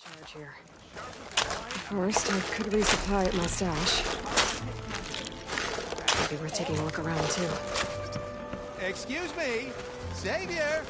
charge here. First, I could resupply at my stash. Maybe we're taking a look around too. Excuse me, Savior!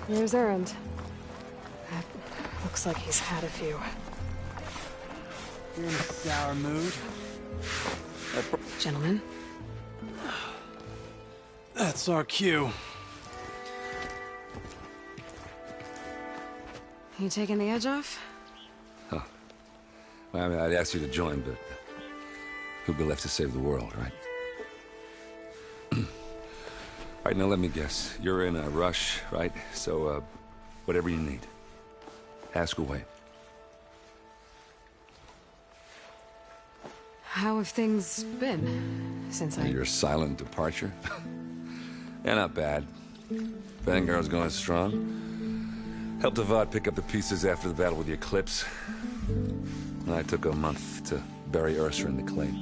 Here's Errand. Looks like he's had a few. You're in a sour mood. Gentlemen? That's our cue. You taking the edge off? Huh. Well, I mean, I'd ask you to join, but who'd be left to save the world, right? All right, now let me guess. You're in a rush, right? So, whatever you need. Ask away. How have things been since Your silent departure? Yeah, not bad. Vanguard's going strong. Helped Avad pick up the pieces after the battle with the Eclipse. And I took a month to bury Ursa in the clay.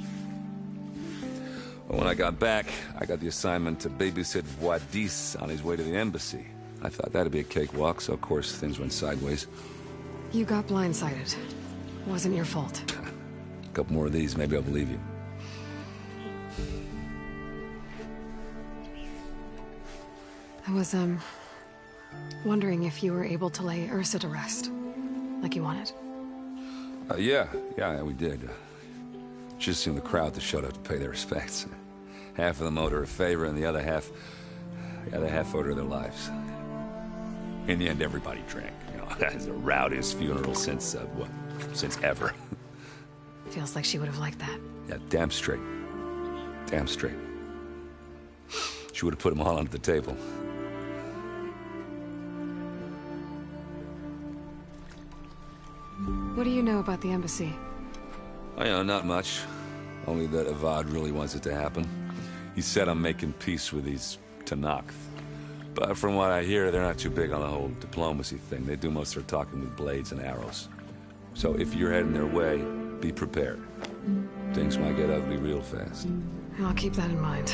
But when I got back, I got the assignment to babysit Wadis on his way to the embassy. I thought that'd be a cakewalk, so of course things went sideways. You got blindsided. Wasn't your fault. A couple more of these, maybe I'll believe you. I was, wondering if you were able to lay Ursa to rest, like you wanted. Yeah, we did. Just seemed the crowd that showed up to pay their respects. Half of them owed her a favor, and the other half owed her their lives. In the end, everybody drank. You know, that's the rowdiest funeral since, since ever. Feels like she would have liked that. Yeah, damn straight. Damn straight. She would have put them all under the table. What do you know about the embassy? Oh, yeah, not much. Only that Avad really wants it to happen. He said I'm making peace with these Tenakth. But from what I hear, they're not too big on the whole diplomacy thing. They do most of their talking with blades and arrows. So if you're heading their way, be prepared. Things might get ugly real fast. I'll keep that in mind.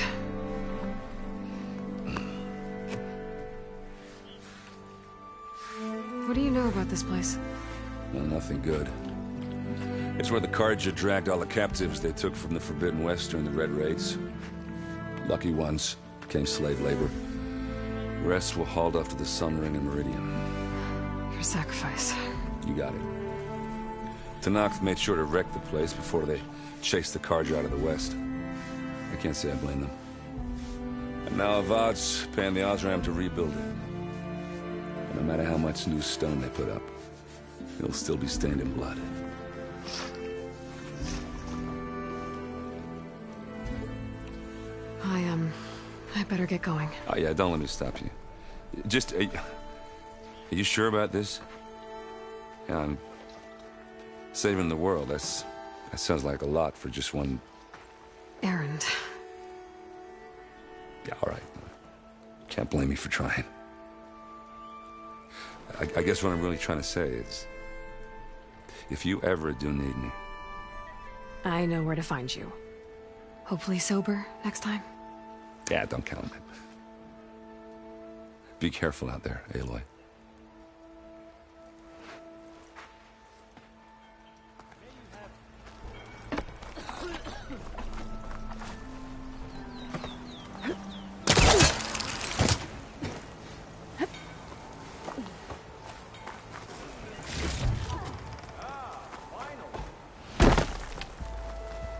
What do you know about this place? Well, nothing good. It's where the Carja dragged all the captives they took from the Forbidden West during the Red Raids. Lucky ones became slave labor. The rest were hauled off to the Sun Ring and Meridian. Your sacrifice. You got it. Tenakth made sure to wreck the place before they chased the Carja out of the West. I can't say I blame them. And now Avad's paying the Osram to rebuild it. And no matter how much new stone they put up, it'll still be stained in blood. I better get going. Oh yeah, don't let me stop you. Just, are you sure about this? Yeah, I'm saving the world. That sounds like a lot for just one... Errand. Yeah, all right. Can't blame me for trying. I guess what I'm really trying to say is, if you ever do need me... I know where to find you. Hopefully sober next time. Yeah, don't count on it. Be careful out there, Aloy.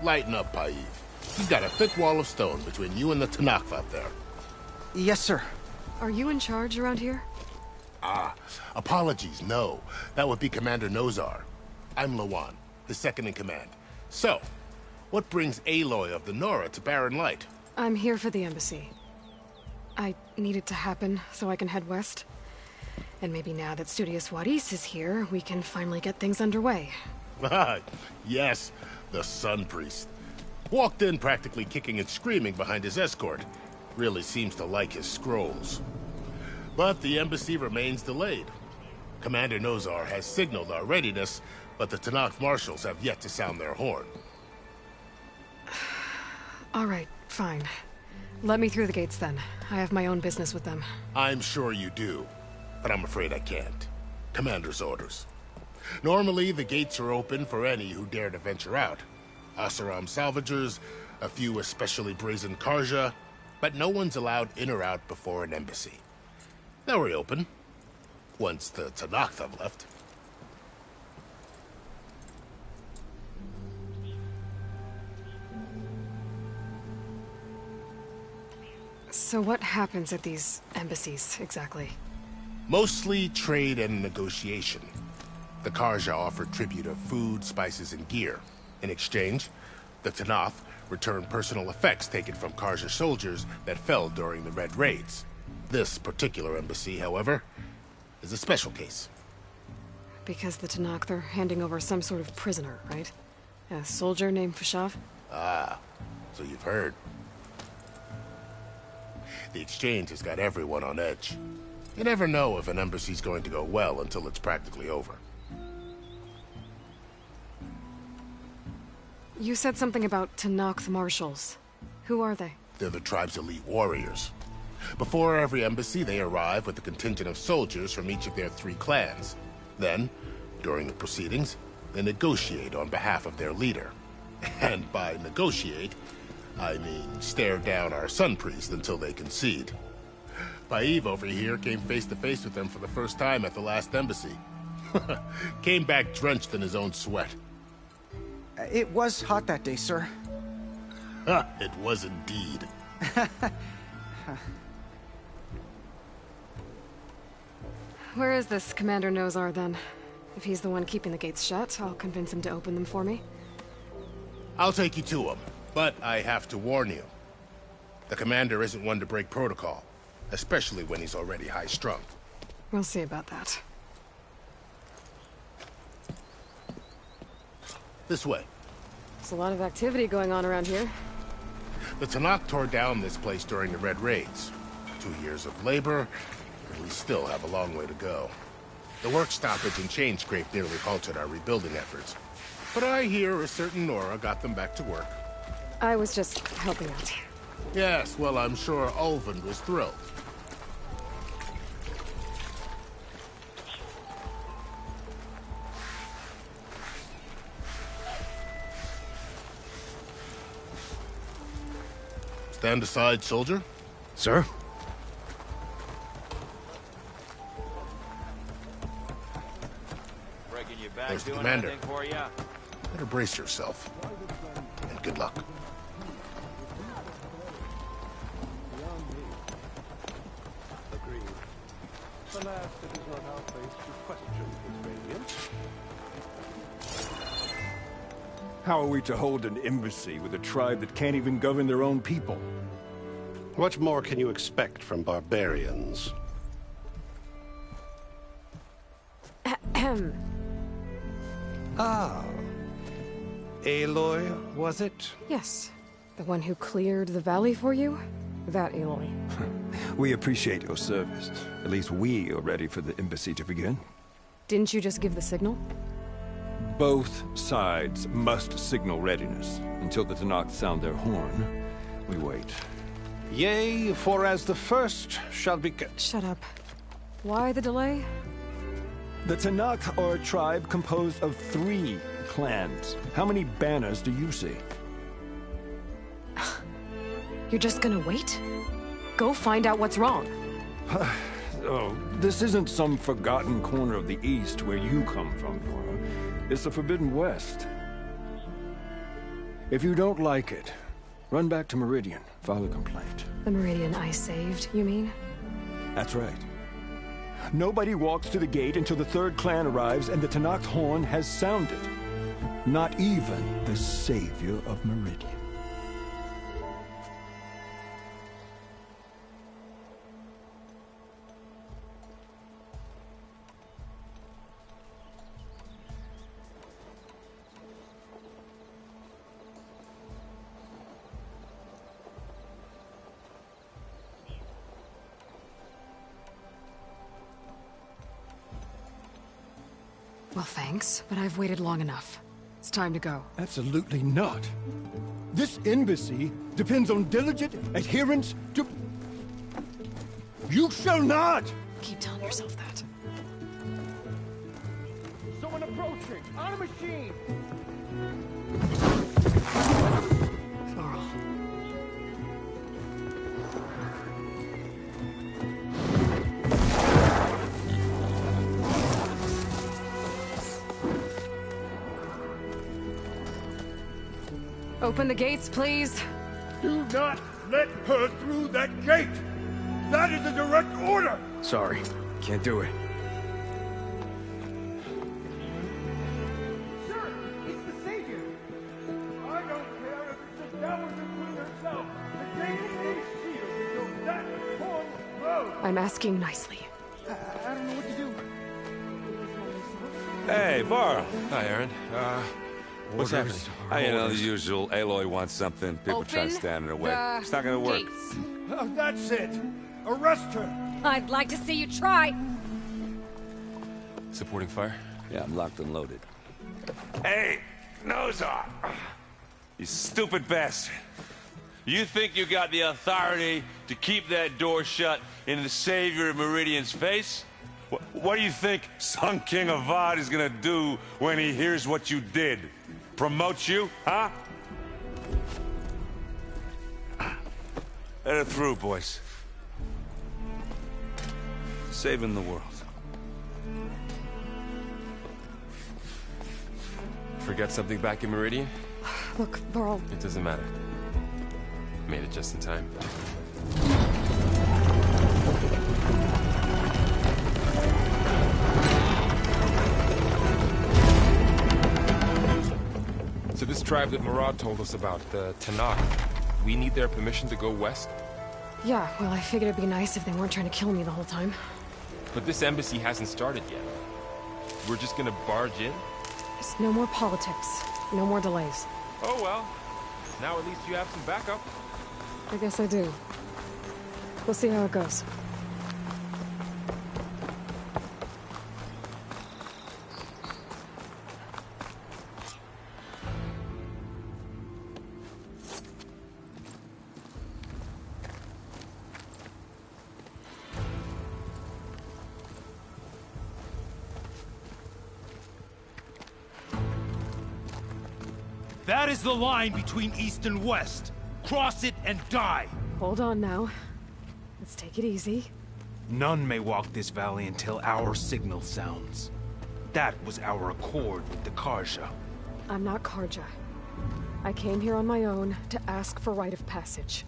Lighten up, Paiv. You've got a thick wall of stone between you and the Tenakth out there. Yes, sir. Are you in charge around here? Apologies, no. That would be Commander Nozar. I'm Lawan, his second in command. So, what brings Aloy of the Nora to Barren Light? I'm here for the embassy. I need it to happen so I can head west. And maybe now that Studious Wadis is here, we can finally get things underway. Yes, the Sun Priest. Walked in practically kicking and screaming behind his escort. Really seems to like his scrolls. But the embassy remains delayed. Commander Nozar has signaled our readiness, but the Tenakth marshals have yet to sound their horn. All right, fine. Let me through the gates then. I have my own business with them. I'm sure you do, but I'm afraid I can't. Commander's orders. Normally, the gates are open for any who dare to venture out. Asaram salvagers, a few especially brazen Carja, but no one's allowed in or out before an embassy. They'll reopen, once the Tenakth have left. So what happens at these embassies, exactly? Mostly trade and negotiation. The Carja offer tribute of food, spices, and gear. In exchange, the Tenakth return personal effects taken from Carja soldiers that fell during the Red Raids. This particular embassy, however, is a special case. Because the Tenakth are handing over some sort of prisoner, right? A soldier named Fashav? Ah, so you've heard. The exchange has got everyone on edge. You never know if an embassy's going to go well until it's practically over. You said something about Tenakth marshals. Who are they? They're the tribe's elite warriors. Before every embassy, they arrive with a contingent of soldiers from each of their 3 clans. Then, during the proceedings, they negotiate on behalf of their leader. And by negotiate, I mean stare down our Sun Priest until they concede. Paiv over here came face to face with them for the first time at the last embassy. Came back drenched in his own sweat. It was hot that day, sir. It was indeed. Where is this Commander Nozar, then? If he's the one keeping the gates shut, I'll convince him to open them for me. I'll take you to him, but I have to warn you. The commander isn't one to break protocol, especially when he's already high-strung. We'll see about that. This way. There's a lot of activity going on around here. The Tanakh tore down this place during the Red Raids. 2 years of labor, and we still have a long way to go. The work stoppage and chain scrape nearly halted our rebuilding efforts. But I hear a certain Nora got them back to work. I was just helping out. Yes, well, I'm sure Ulvund was thrilled. Stand aside, soldier. Sir? There's the commander. Better brace yourself. And good luck. Agreed. Alas, it is not our place to question his radiance. How are we to hold an embassy with a tribe that can't even govern their own people? What more can you expect from barbarians? Ahem. Ah. Aloy, was it? Yes. The one who cleared the valley for you? That Aloy. We appreciate your service. At least we are ready for the embassy to begin. Didn't you just give the signal? Both sides must signal readiness. Until the Tanakh sound their horn, we wait. Yea, for as the first shall be... Shut up. Why the delay? The Tanakh are a tribe composed of 3 clans. How many banners do you see? You're just gonna wait? Go find out what's wrong. Oh, this isn't some forgotten corner of the East where you come from, Nora. It's the Forbidden West. If you don't like it, run back to Meridian, file a complaint. The Meridian I saved, you mean? That's right. Nobody walks to the gate until the 3rd clan arrives and the Tanakh's horn has sounded. Not even the savior of Meridian. Well, thanks, but I've waited long enough. It's time to go. Absolutely not. This embassy depends on diligent adherence to... You shall not! Keep telling yourself that. Someone approaching! On a machine! Laurel. Open the gates, please. Do not let her through that gate! That is a direct order! Sorry, can't do it. Sir, it's the Savior! I don't care if it's a dowager queen herself. The gate is sealed until that horn blows! I'm asking nicely. I don't know what to do. Hey, Varl. Hi, Aaron. What's happening? You know, the usual. Aloy wants something. People try to stand in her way. It's not gonna work. Gates. Oh, that's it! Arrest her! I'd like to see you try. Supporting fire? Yeah, I'm locked and loaded. Hey, Nozar! You stupid bastard. You think you got the authority to keep that door shut in the savior of Meridian's face? What do you think Sun King Avad is gonna do when he hears what you did? Promote you, huh? Let her through, boys. Saving the world. Forget something back in Meridian? Look, Varl. It doesn't matter. Made it just in time. So this tribe that Murad told us about, the Tanakh. We need their permission to go west? Yeah, well, I figured it'd be nice if they weren't trying to kill me the whole time. But this embassy hasn't started yet. We're just gonna barge in? Just no more politics. No more delays. Oh well. Now at least you have some backup. I guess I do. We'll see how it goes. That is the line between East and West. Cross it and die. Hold on now. Let's take it easy. None may walk this valley until our signal sounds. That was our accord with the Karja. I'm not Karja. I came here on my own to ask for rite of passage.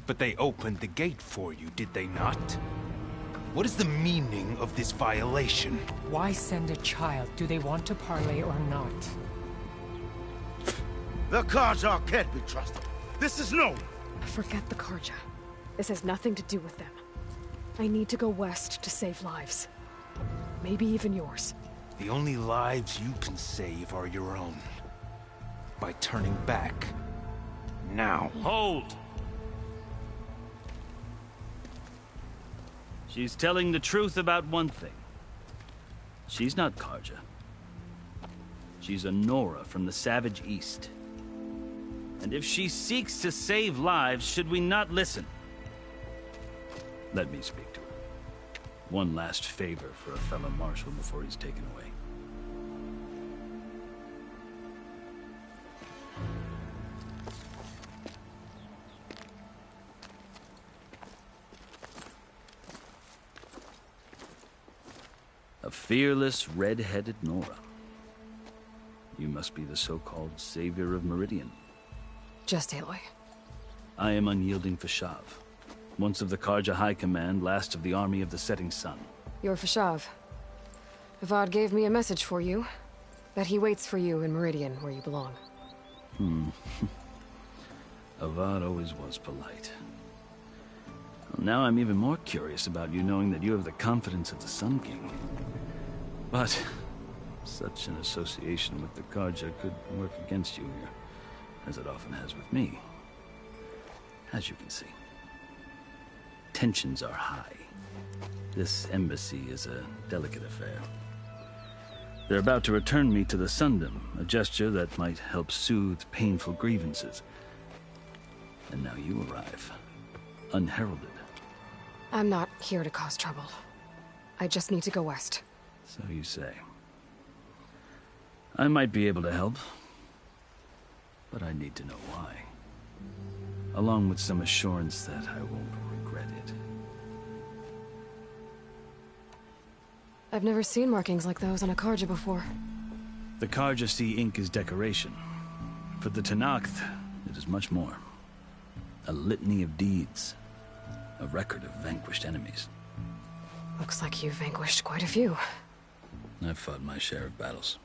But they opened the gate for you, did they not? What is the meaning of this violation? Why send a child? Do they want to parley or not? The Karja can't be trusted. This is known. Forget the Karja. This has nothing to do with them. I need to go west to save lives. Maybe even yours. The only lives you can save are your own. By turning back. Now. Hold! She's telling the truth about one thing. She's not Karja. She's a Nora from the Savage East. And if she seeks to save lives, should we not listen? Let me speak to her. One last favor for a fellow marshal before he's taken away. A fearless, red-headed Nora. You must be the so-called savior of Meridian. Just Aloy. I am unyielding Fashav. Once of the Karja High Command, last of the army of the setting sun. You're Fashav. Avad gave me a message for you. That he waits for you in Meridian, where you belong. Avad always was polite. Well, now I'm even more curious about you knowing that you have the confidence of the Sun King. But such an association with the Karja could work against you here, as it often has with me. As you can see, tensions are high. This embassy is a delicate affair. They're about to return me to the Sundom, a gesture that might help soothe painful grievances. And now you arrive, unheralded. I'm not here to cause trouble. I just need to go west. So you say. I might be able to help, but I need to know why. Along with some assurance that I won't regret it. I've never seen markings like those on a Karja before. The Karja see ink as decoration. For the Tanakh, it is much more. A litany of deeds. A record of vanquished enemies. Looks like you've vanquished quite a few. I've fought my share of battles.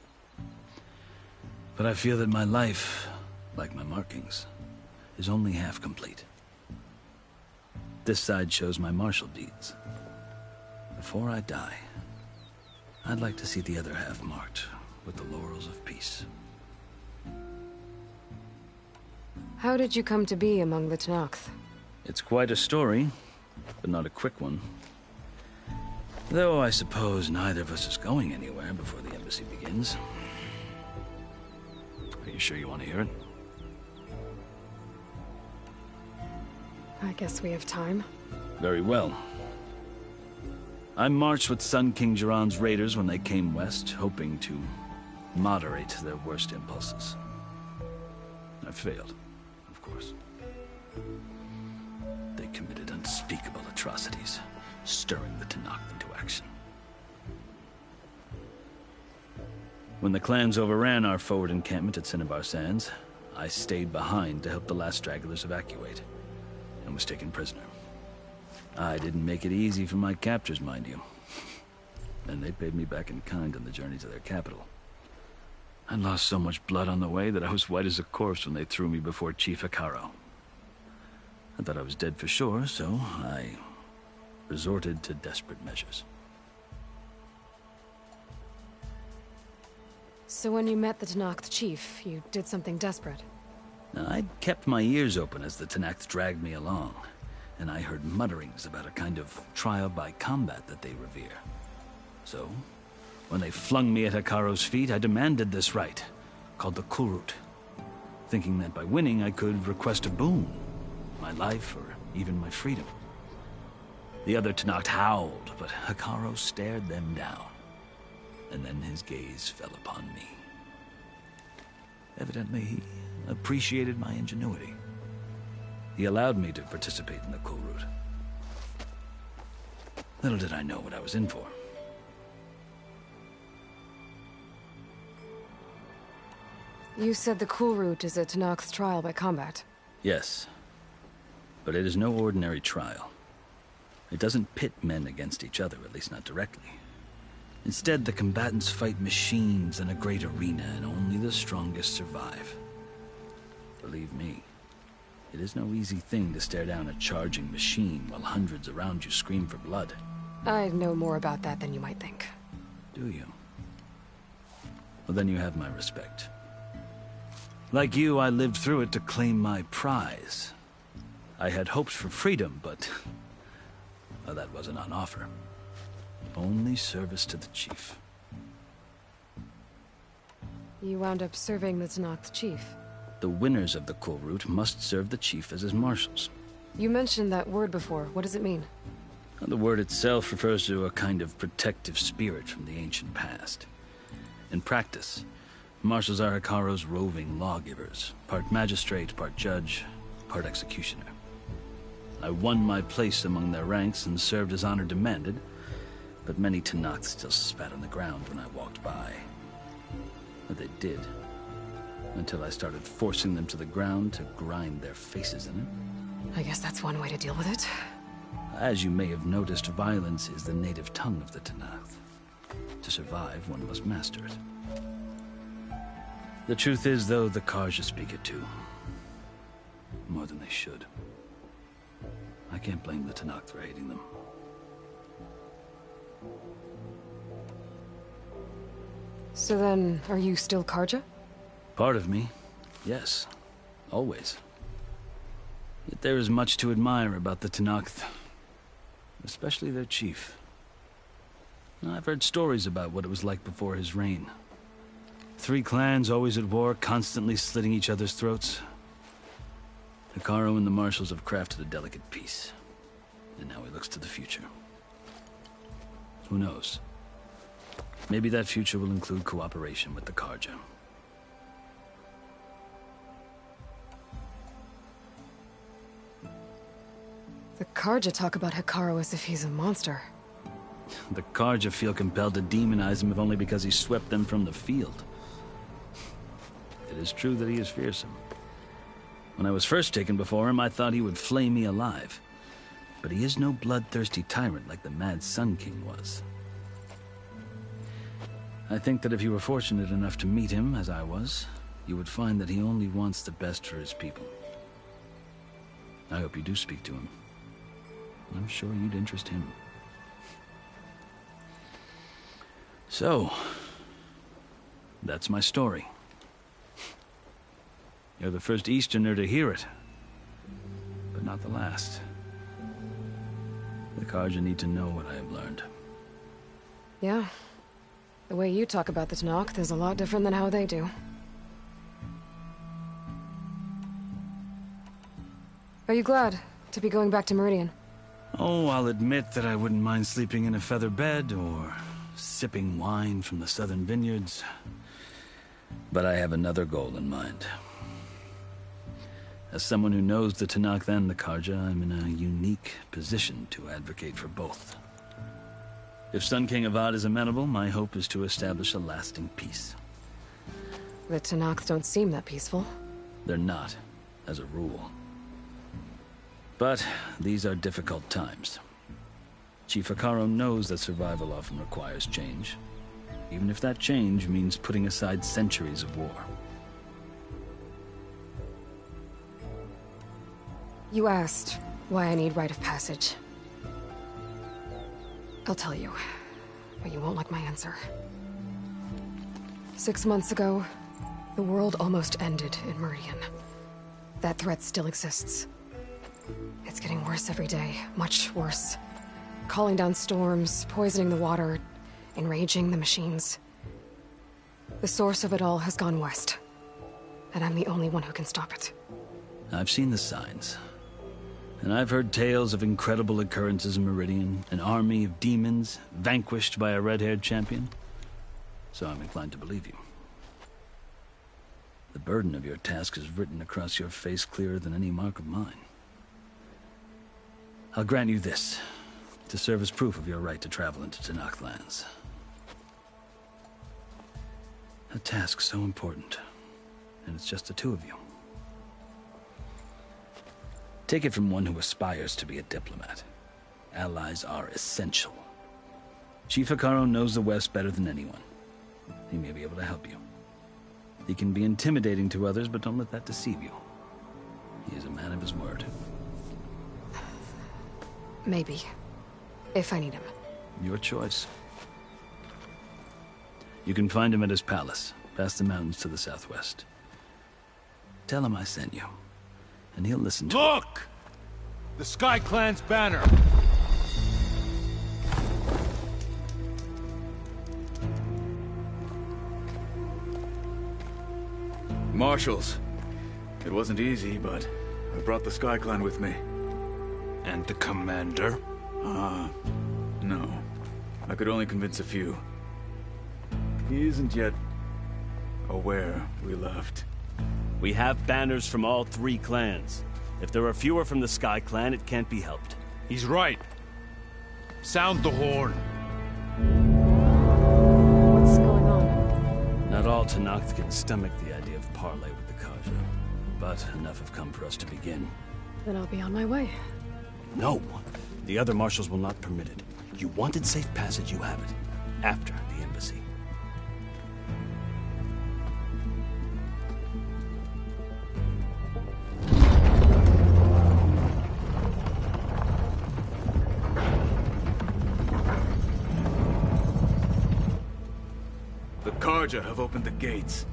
But I feel that my life, like my markings, is only half complete. This side shows my martial deeds. Before I die, I'd like to see the other half marked with the laurels of peace. How did you come to be among the Tanakh? It's quite a story, but not a quick one. Though I suppose neither of us is going anywhere before the embassy begins. Are you sure you want to hear it? I guess we have time. Very well. I marched with Sun King Jiran's raiders when they came west, hoping to moderate their worst impulses. I failed, of course. They committed unspeakable atrocities, stirring the Tanakh into action. When the clans overran our forward encampment at Cinnabar Sands, I stayed behind to help the last stragglers evacuate, and was taken prisoner. I didn't make it easy for my captors, mind you. And they paid me back in kind on the journey to their capital. I lost so much blood on the way that I was white as a corpse when they threw me before Chief Hikaru. I thought I was dead for sure, so I resorted to desperate measures. So when you met the Tenakth chief, you did something desperate? Now, I'd kept my ears open as the Tenakth dragged me along, and I heard mutterings about a kind of trial by combat that they revere. So, when they flung me at Hikaru's feet, I demanded this right, called the Kulrut, thinking that by winning I could request a boon, my life or even my freedom. The other Tenakth howled, but Hikaru stared them down, and then his gaze fell upon me. Evidently, he appreciated my ingenuity. He allowed me to participate in the Kulrut. Little did I know what I was in for. You said the Kulrut is a Tenakth's trial by combat. Yes, but it is no ordinary trial. It doesn't pit men against each other, at least not directly. Instead, the combatants fight machines in a great arena, and only the strongest survive. Believe me, it is no easy thing to stare down a charging machine while hundreds around you scream for blood. I know more about that than you might think. Do you? Well, then you have my respect. Like you, I lived through it to claim my prize. I had hoped for freedom, but well, that wasn't on offer. Only service to the chief. You wound up serving the Tenakth chief. The winners of the Kulrut must serve the chief as his marshals. You mentioned that word before. What does it mean? The word itself refers to a kind of protective spirit from the ancient past. In practice, marshals are Hikaru's roving lawgivers, part magistrate, part judge, part executioner. I won my place among their ranks and served as honor demanded, but many Tenakth still spat on the ground when I walked by. But they did, until I started forcing them to the ground to grind their faces in it. I guess that's one way to deal with it. As you may have noticed, violence is the native tongue of the Tenakth. To survive, one must master it. The truth is, though, the Karja speak it too. More than they should. I can't blame the Tenakth for hating them. So then, are you still Karja? Part of me, yes. Always. Yet there is much to admire about the Tenakth. Especially their chief. I've heard stories about what it was like before his reign. 3 clans always at war, constantly slitting each other's throats. Hikaru and the marshals have crafted a delicate peace. And now he looks to the future. Who knows? Maybe that future will include cooperation with the Karja. The Karja talk about Hikaru as if he's a monster. The Karja feel compelled to demonize him if only because he swept them from the field. It is true that he is fearsome. When I was first taken before him, I thought he would flay me alive. But he is no bloodthirsty tyrant like the Mad Sun King was. I think that if you were fortunate enough to meet him, as I was, you would find that he only wants the best for his people. I hope you do speak to him. I'm sure you'd interest him. So, that's my story. You're the first Easterner to hear it, but not the last. The Karja need to know what I have learned. Yeah. The way you talk about the Tenakth is a lot different than how they do. Are you glad to be going back to Meridian? Oh, I'll admit that I wouldn't mind sleeping in a feather bed or sipping wine from the southern vineyards. But I have another goal in mind. As someone who knows the Tenakth and the Karja, I'm in a unique position to advocate for both. If Sun King Avad is amenable, my hope is to establish a lasting peace. The Tenakth don't seem that peaceful. They're not, as a rule. But these are difficult times. Chief Hikaru knows that survival often requires change. even if that change means putting aside centuries of war. You asked why I need rite of passage. I'll tell you, but you won't like my answer. 6 months ago, the world almost ended in Meridian. That threat still exists. It's getting worse every day, much worse. Calling down storms, poisoning the water, enraging the machines. The source of it all has gone west, and I'm the only one who can stop it. I've seen the signs. And I've heard tales of incredible occurrences in Meridian, an army of demons vanquished by a red-haired champion. So I'm inclined to believe you. The burden of your task is written across your face clearer than any mark of mine. I'll grant you this, to serve as proof of your right to travel into Tenakth lands. A task so important, and it's just the two of you. Take it from one who aspires to be a diplomat. Allies are essential. Chief Hekarro knows the West better than anyone. He may be able to help you. He can be intimidating to others, but don't let that deceive you. He is a man of his word. Maybe. If I need him. Your choice. You can find him at his palace, past the mountains to the southwest. Tell him I sent you. And he'll listen to Look! The Sky Clan's banner! Marshals. It wasn't easy, but I brought the Sky Clan with me. And the commander? No. I could only convince a few. He isn't yet aware we left. We have banners from all 3 clans. If there are fewer from the Sky Clan, it can't be helped. He's right. Sound the horn. What's going on? Not all Tenakth can stomach the idea of parley with the Karja, but enough have come for us to begin. Then I'll be on my way. No! The other marshals will not permit it. You wanted safe passage, you have it. After the embassy. The Karja have opened the gates.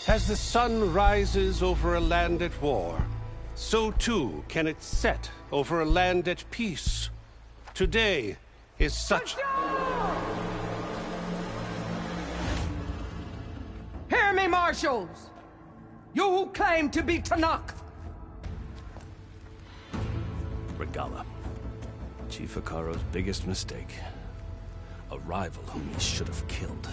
As the sun rises over a land at war, so too can it set over a land at peace. Today is such... Hear me, marshals! You who claim to be Tenakth! Regala. Chief Hekarro's biggest mistake. A rival whom he should have killed.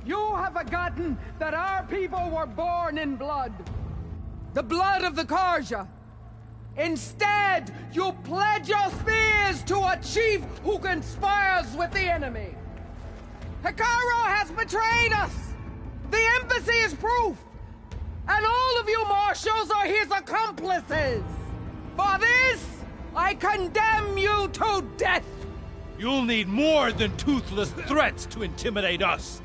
You have forgotten that our people were born in blood. The blood of the Karja. Instead, you pledge your spears to a chief who conspires with the enemy. Hekarro has betrayed us. The embassy is proof. And all of you marshals are his accomplices. For this, I condemn you to death. You'll need more than toothless threats to intimidate us.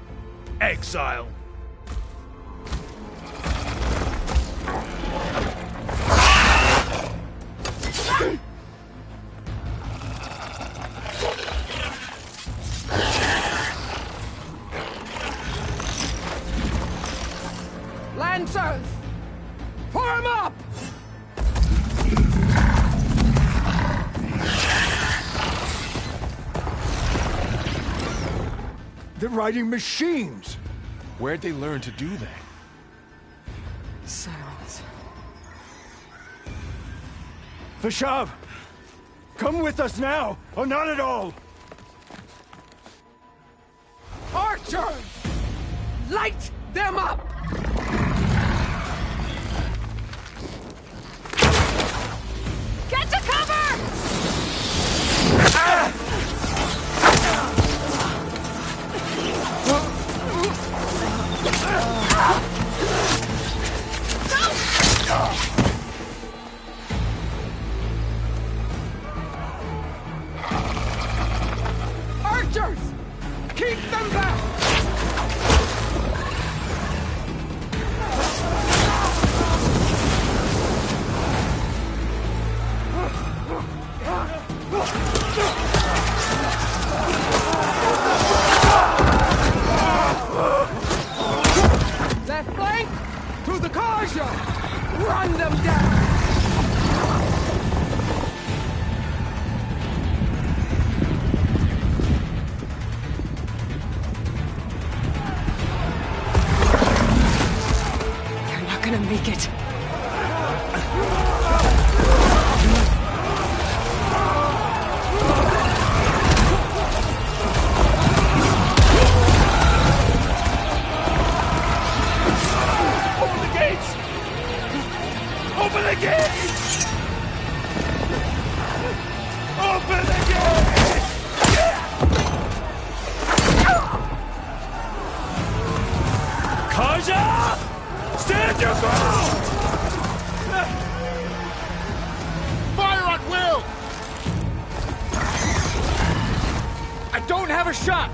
Exile. Lancers, form up! They're riding machines! Where'd they learn to do that? Silence. Vashav! Come with us now, or not at all! Archers! Light them up! Get to cover! Archers! Keep them back! Left flank! To the Karja! Run them down! They're not gonna make it. Open the gates! Open the gates! Open the gates! Karja! Stand your ground! Fire at will! I don't have a shot!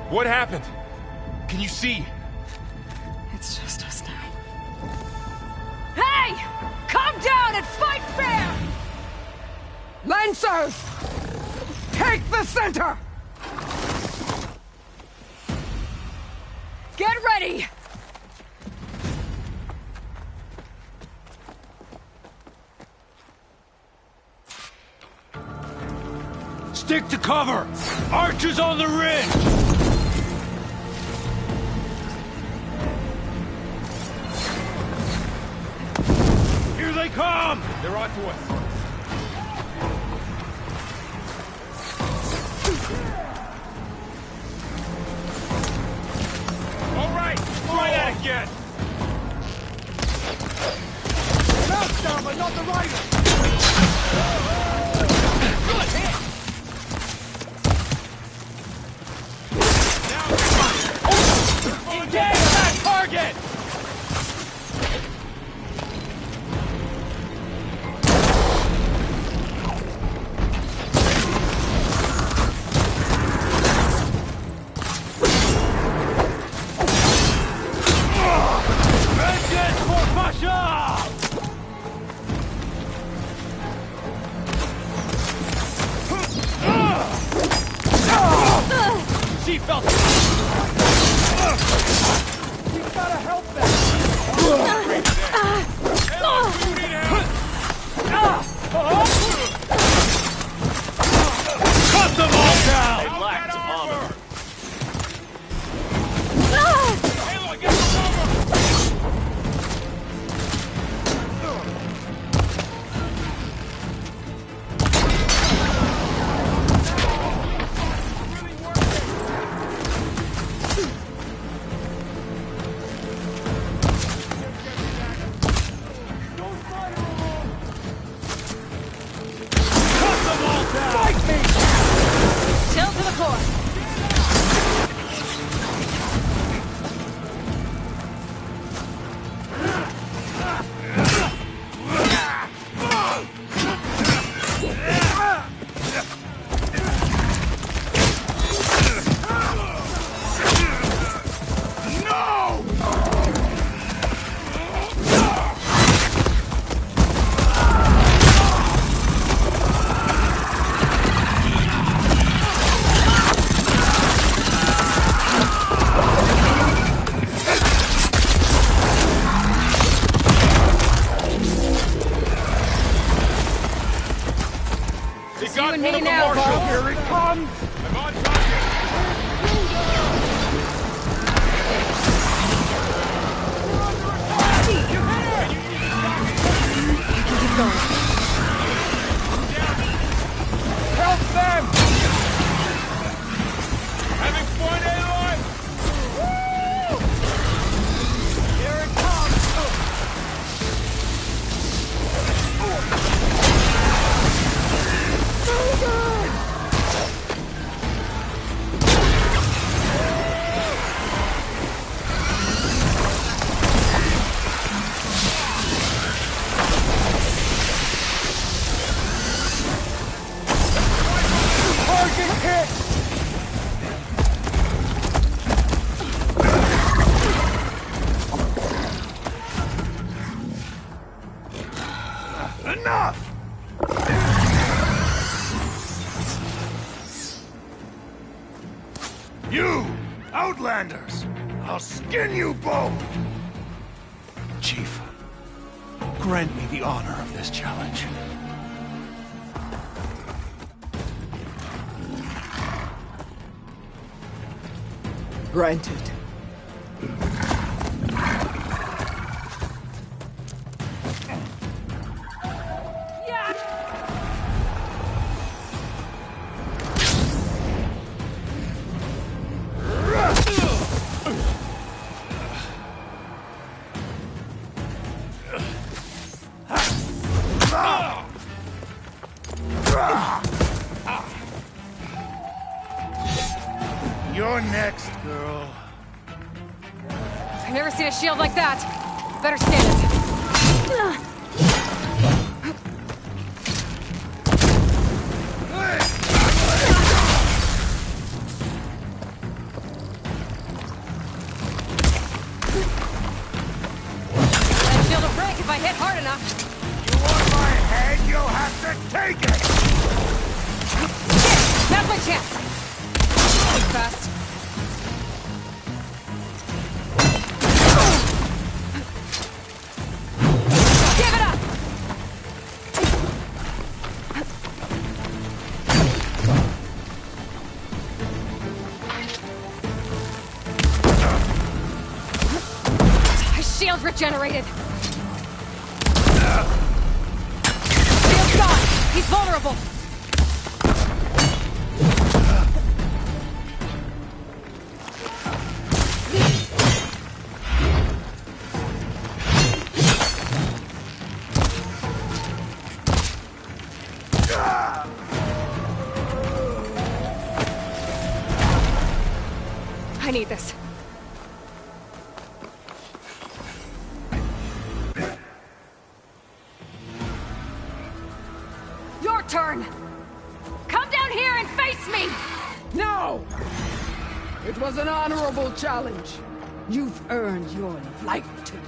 What happened? Can you see? It's just us now. Hey! Come down and fight fair! Lancers! Take the center! Get ready! Stick to cover! Archers on the ridge! Here they come! They're on to us. All right, try that again. Mount down, but not the rider! Good hit. Engage that target! Vengeance for Pasha! She felt it. We gotta help them! Cut them all down! They lacked armor. Aloy, get the cover! Till to the them! I'm on target! Keep going. Help them! Having fun, Aloy? Here it comes! Target hit! Enough! You, Outlanders! I'll skin you both! Chief, grant me the honor of this challenge. Granted. You're next, girl. I've never seen a shield like that. Better stand it. That shield will break if I hit hard enough. You want my head, you'll have to take it! Yes, that's my chance. Think fast. Give it up! His shield regenerated. Shield's gone. He's vulnerable. I need this. Your turn! Come down here and face me! No! It was an honorable challenge. You've earned your life today.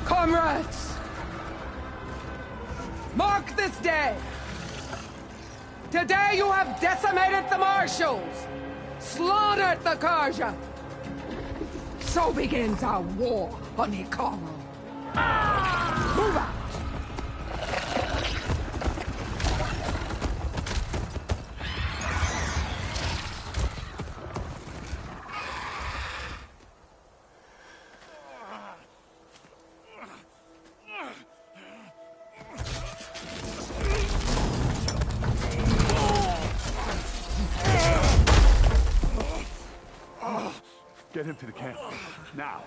Comrades! Mark this day! Today you have decimated the Marshals! Slaughtered the Karja! So begins our war on Ikaro. Move out! Get him to the camp. Now.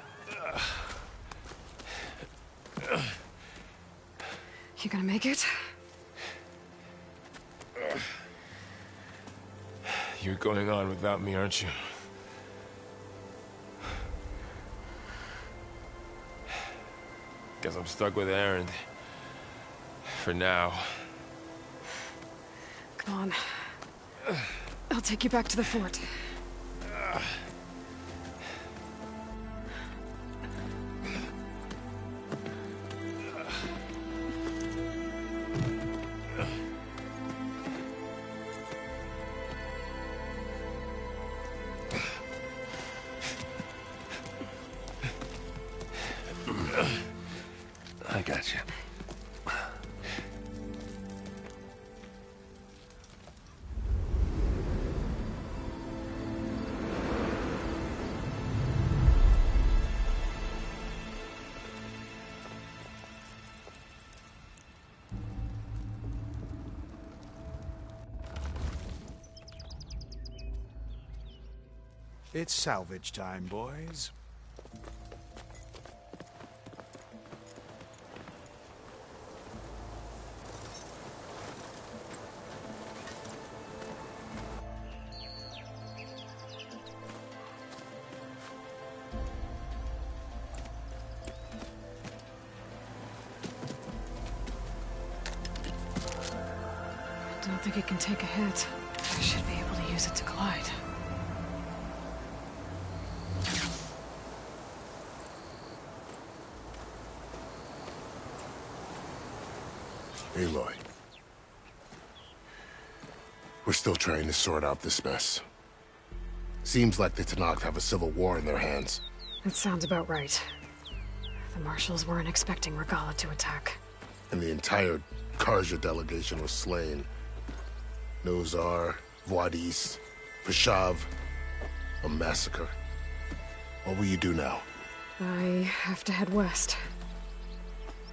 You gonna make it? You're going on without me, aren't you? Guess I'm stuck with Erend. For now. Come on. I'll take you back to the fort. I got you. It's salvage time, boys. I don't think it can take a hit. I should be able to use it to glide. Aloy. We're still trying to sort out this mess. Seems like the Tenakth have a civil war in their hands. That sounds about right. The Marshals weren't expecting Regalla to attack. And the entire Karja delegation was slain. Nozar, Voidis, Vashav. A massacre. What will you do now? I have to head west.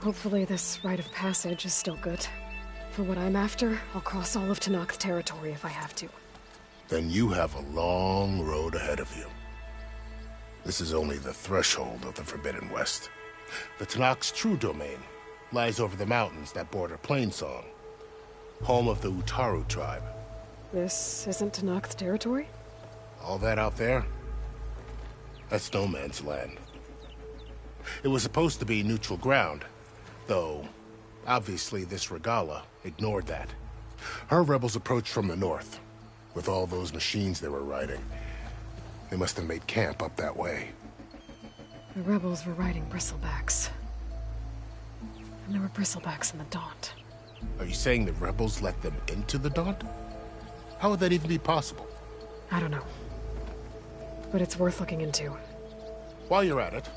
Hopefully this rite of passage is still good. For what I'm after, I'll cross all of Tenakth territory if I have to. Then you have a long road ahead of you. This is only the threshold of the Forbidden West. The Tenakth's true domain lies over the mountains that border Plainsong, home of the Utaru tribe. This isn't Tenakth territory? All that out there? That's no man's land. It was supposed to be neutral ground, though obviously this Regalla ignored that. Her rebels approached from the north, with all those machines they were riding. They must have made camp up that way. The rebels were riding bristlebacks. And there were bristlebacks in the Daunt. Are you saying the rebels let them into the Daunt? How would that even be possible? I don't know. But it's worth looking into. While you're at it,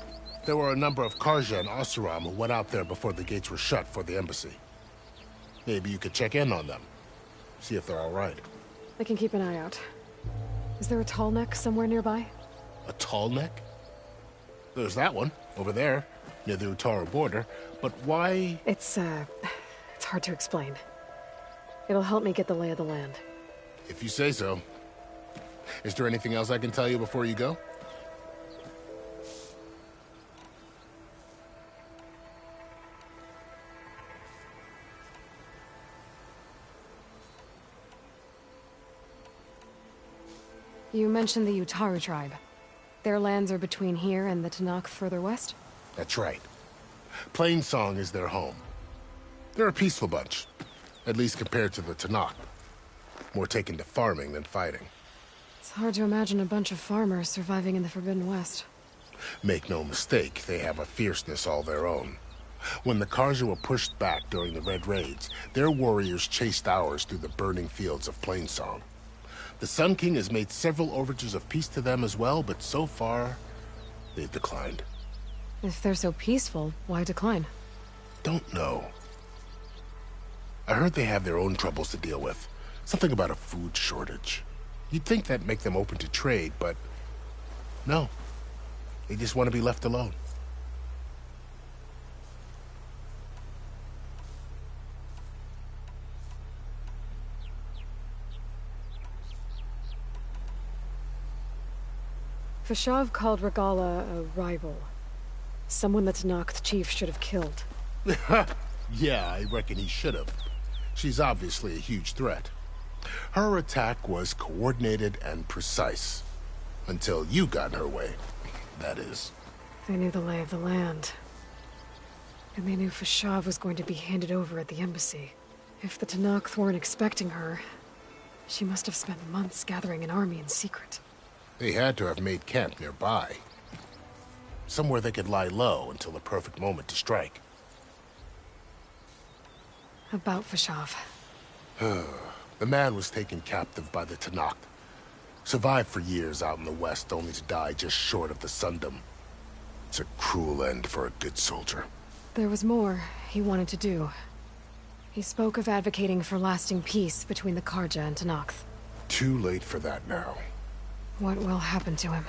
there were a number of Karja and Oseram who went out there before the gates were shut for the embassy. Maybe you could check in on them. See if they're all right. I can keep an eye out. Is there a tall neck somewhere nearby? A tall neck? There's that one, over there, near the Utaru border. But why? It's hard to explain. It'll help me get the lay of the land. If you say so. Is there anything else I can tell you before you go? You mentioned the Utaru tribe. Their lands are between here and the Tenakth further west? That's right. Plainsong is their home. They're a peaceful bunch, at least compared to the Tenakth. More taken to farming than fighting. It's hard to imagine a bunch of farmers surviving in the Forbidden West. Make no mistake, they have a fierceness all their own. When the Karja were pushed back during the Red Raids, their warriors chased ours through the burning fields of Plainsong. The Sun King has made several overtures of peace to them as well, but so far, they've declined. If they're so peaceful, why decline? Don't know. I heard they have their own troubles to deal with. Something about a food shortage. You'd think that'd make them open to trade, but no. They just want to be left alone. Vashav called Regalla a rival. Someone the Tenakth chief should have killed. Yeah, I reckon he should have. She's obviously a huge threat. Her attack was coordinated and precise. Until you got in her way, that is. They knew the lay of the land. And they knew Vashav was going to be handed over at the embassy. If the Tenakth weren't expecting her, she must have spent months gathering an army in secret. They had to have made camp nearby. Somewhere they could lie low until the perfect moment to strike. About Vashav. The man was taken captive by the Tenakth. Survived for years out in the west, only to die just short of the Sundom. It's a cruel end for a good soldier. There was more he wanted to do. He spoke of advocating for lasting peace between the Karja and Tenakth. Too late for that now. What will happen to him?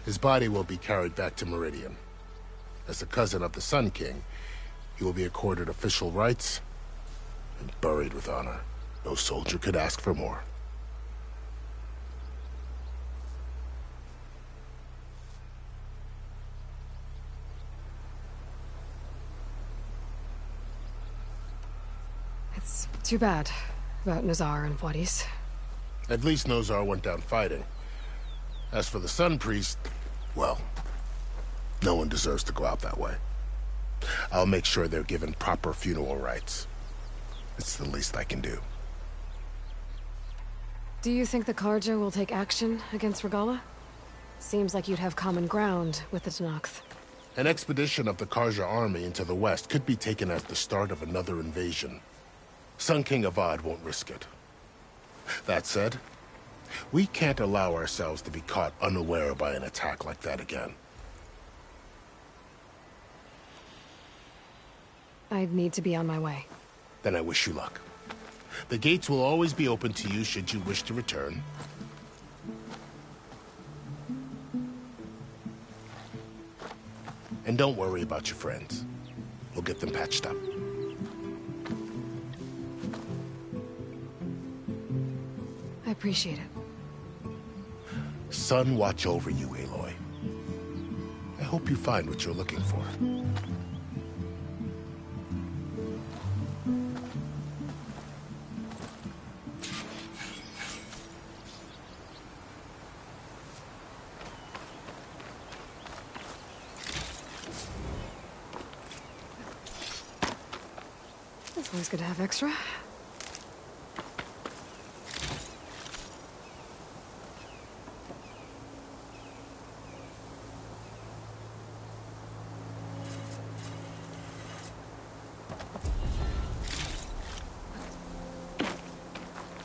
His body will be carried back to Meridian. As the cousin of the Sun King, he will be accorded official rights and buried with honor. No soldier could ask for more. Too bad about Nazar and Wadis. At least Nozar went down fighting. As for the Sun Priest, well, no one deserves to go out that way. I'll make sure they're given proper funeral rites. It's the least I can do. Do you think the Karja will take action against Regalla? Seems like you'd have common ground with the Tenakth. An expedition of the Karja army into the west could be taken as the start of another invasion. Sun King Avad won't risk it. That said, we can't allow ourselves to be caught unaware by an attack like that again. I'd need to be on my way. Then I wish you luck. The gates will always be open to you should you wish to return. And don't worry about your friends. We'll get them patched up. I appreciate it. Sun watch over you, Aloy. I hope you find what you're looking for. It's always good to have extra.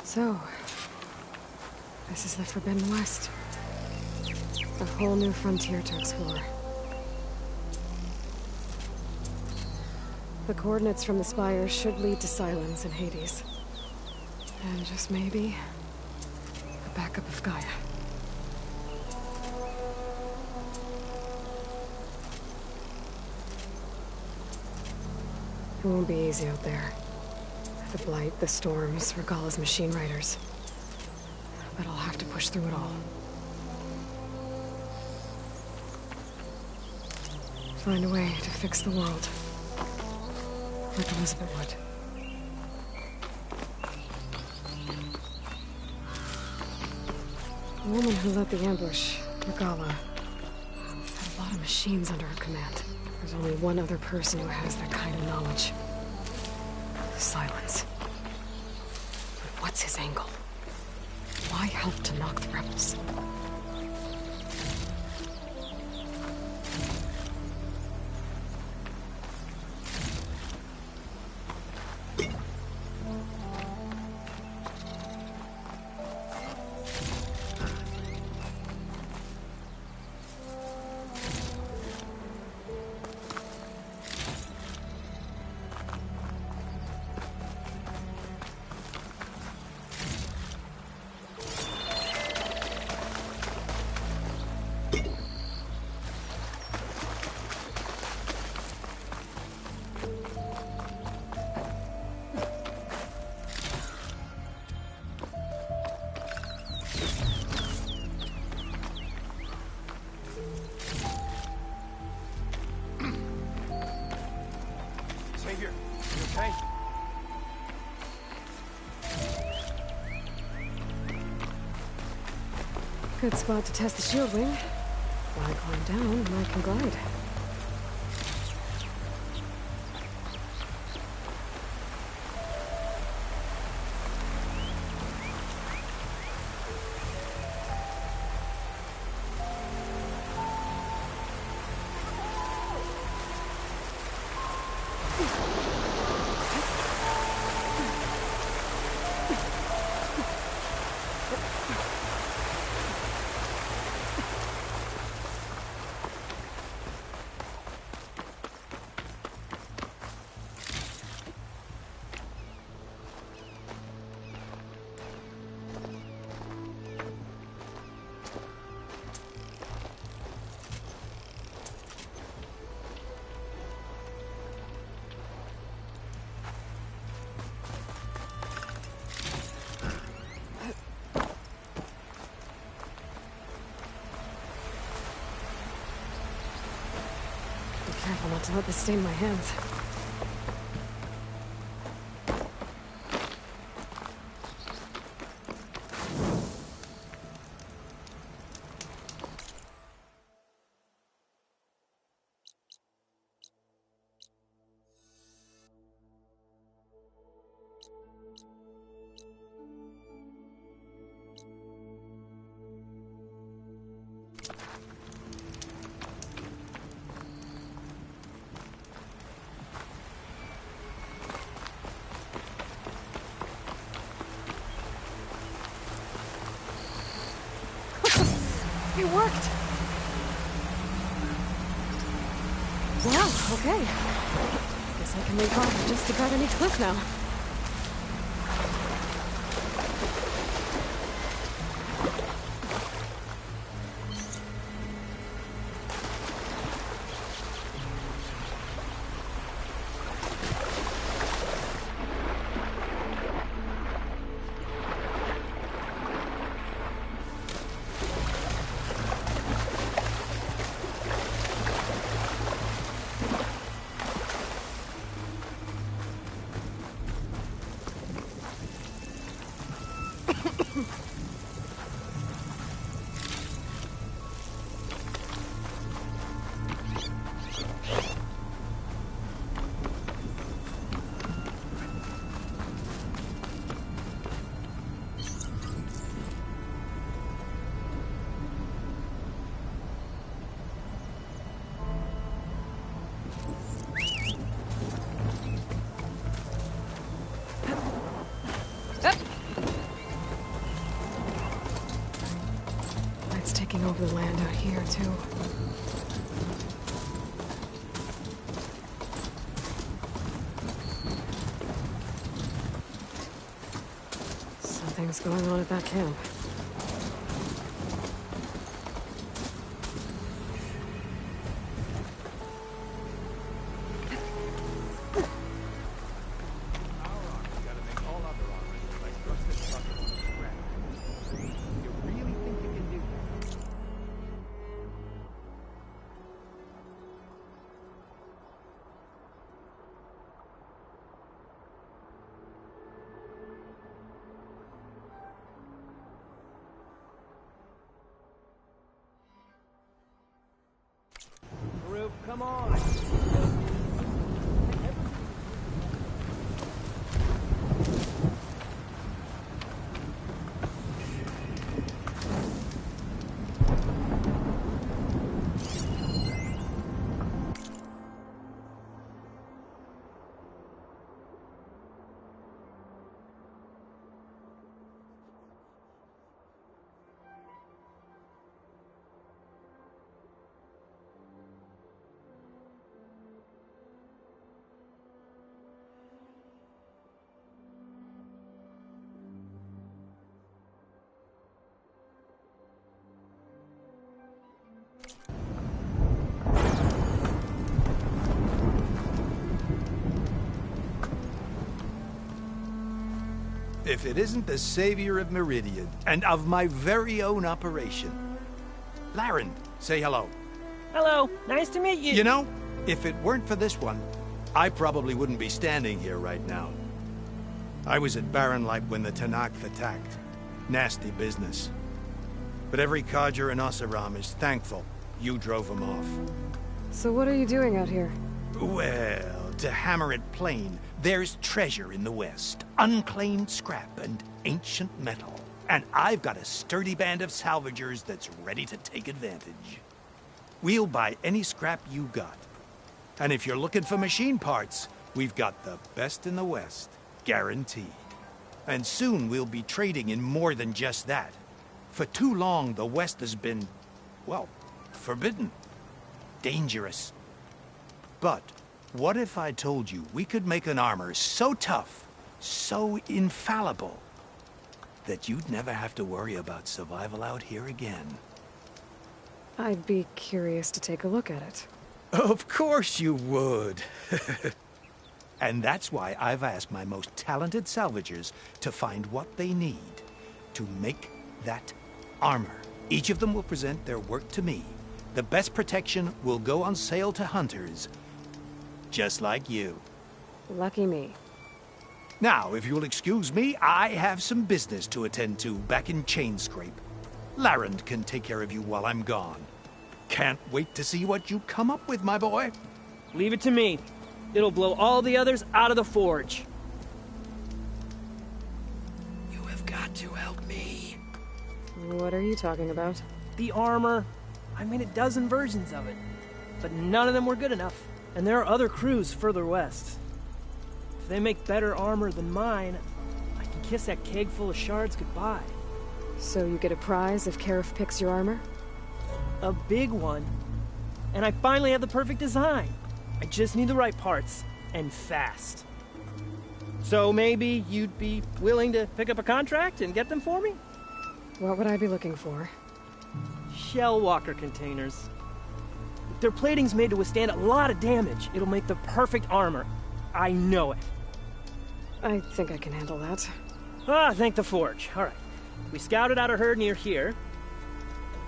So, this is the Forbidden West. A whole new frontier to explore. The coordinates from the spire should lead to Silence and Hades. And just maybe, a backup of Gaia. It won't be easy out there. The Blight, the Storms, Regalla's machine riders. But I'll have to push through it all. Find a way to fix the world. Like Elizabeth would. The woman who led the ambush, Regalla, had a lot of machines under her command. There's only one other person who has that kind of knowledge. Silence. But what's his angle? Why help to knock the rebels? Savior, you okay? Good spot to test the shield wing. While I climb down, and I can glide. Careful not to let this stain my hands. It worked! Wow, okay. Guess I can make off just about any cliff now. Over the land out here, too. Something's going on at that camp. Come on! If it isn't the savior of Meridian, and of my very own operation. Laren, say hello. Hello, nice to meet you. You know, if it weren't for this one, I probably wouldn't be standing here right now. I was at Barren Light when the Tenakth attacked. Nasty business. But every codger in Oseram is thankful you drove them off. So what are you doing out here? Well, to hammer it plain, there's treasure in the West. Unclaimed scrap and ancient metal. And I've got a sturdy band of salvagers that's ready to take advantage. We'll buy any scrap you got. And if you're looking for machine parts, we've got the best in the West. Guaranteed. And soon we'll be trading in more than just that. For too long, the West has been, well, forbidden. Dangerous. But what if I told you we could make an armor so tough, so infallible, that you'd never have to worry about survival out here again? I'd be curious to take a look at it. Of course you would. And that's why I've asked my most talented salvagers to find what they need to make that armor. Each of them will present their work to me. The best protection will go on sale to hunters, just like you. Lucky me. Now, if you'll excuse me, I have some business to attend to back in Chainscrape. Laren can take care of you while I'm gone. Can't wait to see what you come up with, my boy. Leave it to me. It'll blow all the others out of the forge. You have got to help me. What are you talking about? The armor. I made a dozen versions of it, but none of them were good enough. And there are other crews further west. If they make better armor than mine, I can kiss that keg full of shards goodbye. So you get a prize if Karif picks your armor? A big one. And I finally have the perfect design. I just need the right parts, and fast. So maybe you'd be willing to pick up a contract and get them for me? What would I be looking for? Shell walker containers. Their plating's made to withstand a lot of damage. It'll make the perfect armor. I know it. I think I can handle that. Ah, thank the Forge. All right. We scouted out a herd near here.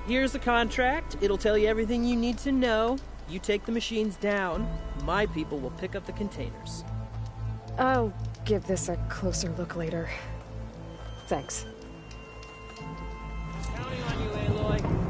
Here's the contract. It'll tell you everything you need to know. You take the machines down. My people will pick up the containers. I'll give this a closer look later. Thanks. Counting on you, Aloy.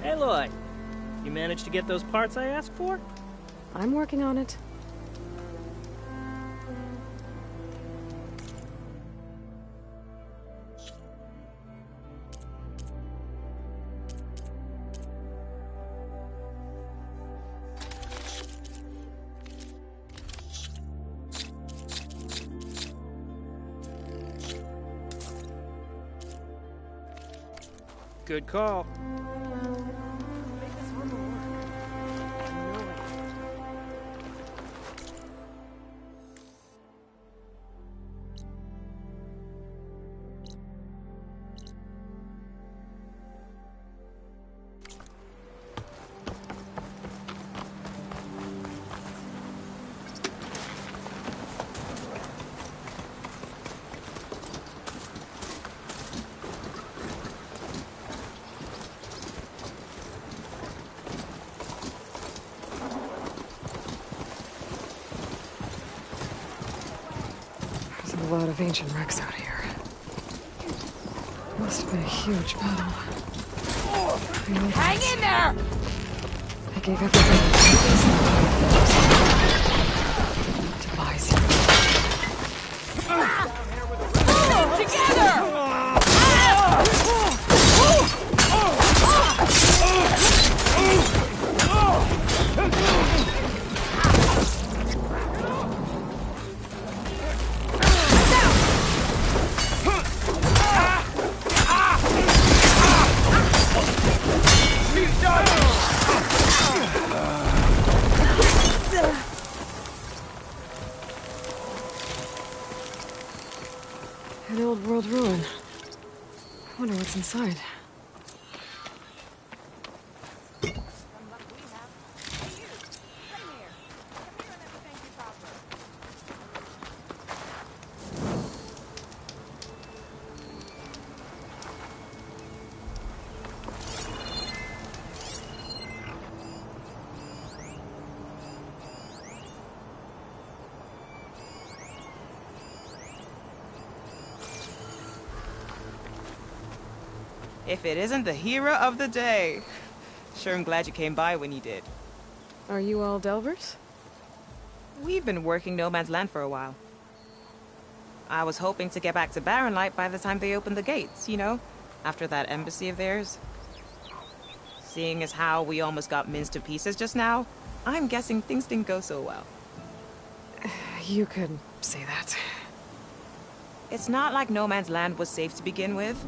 Aloy, you managed to get those parts I asked for? I'm working on it. Good call. A lot of ancient wrecks out here. Must have been a huge battle. Hang in there! I gave everything to buy zero. Together! inside. If it isn't the hero of the day. Sure, I'm glad you came by when you did. Are you all Delvers? We've been working No Man's Land for a while. I was hoping to get back to Barren Light by the time they opened the gates, you know? After that embassy of theirs. Seeing as how we almost got minced to pieces just now, I'm guessing things didn't go so well. You could say that. It's not like No Man's Land was safe to begin with.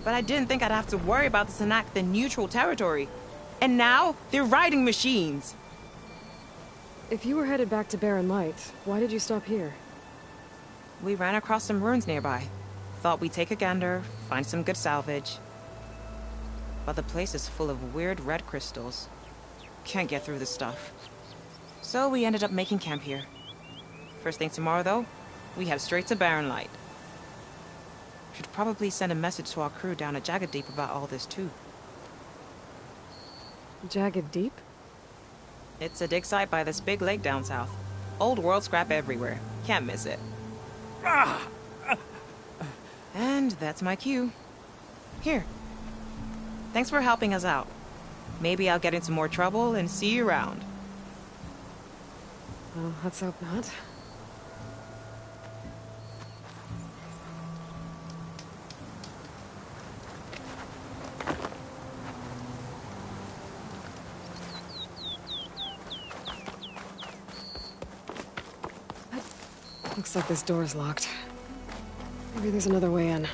But I didn't think I'd have to worry about this enact the neutral territory. And now, they're riding machines. If you were headed back to Barren Light, why did you stop here? We ran across some ruins nearby. Thought we'd take a gander, find some good salvage. But the place is full of weird red crystals. Can't get through this stuff. So we ended up making camp here. First thing tomorrow, though, we head straight to Barren Light. Should probably send a message to our crew down at Jagged Deep about all this, too. Jagged Deep? It's a dig site by this big lake down south. Old world scrap everywhere. Can't miss it. And that's my cue. Here. Thanks for helping us out. Maybe I'll get into more trouble and see you around. Well, let's hope not. Looks like this door's locked. Maybe there's another way in.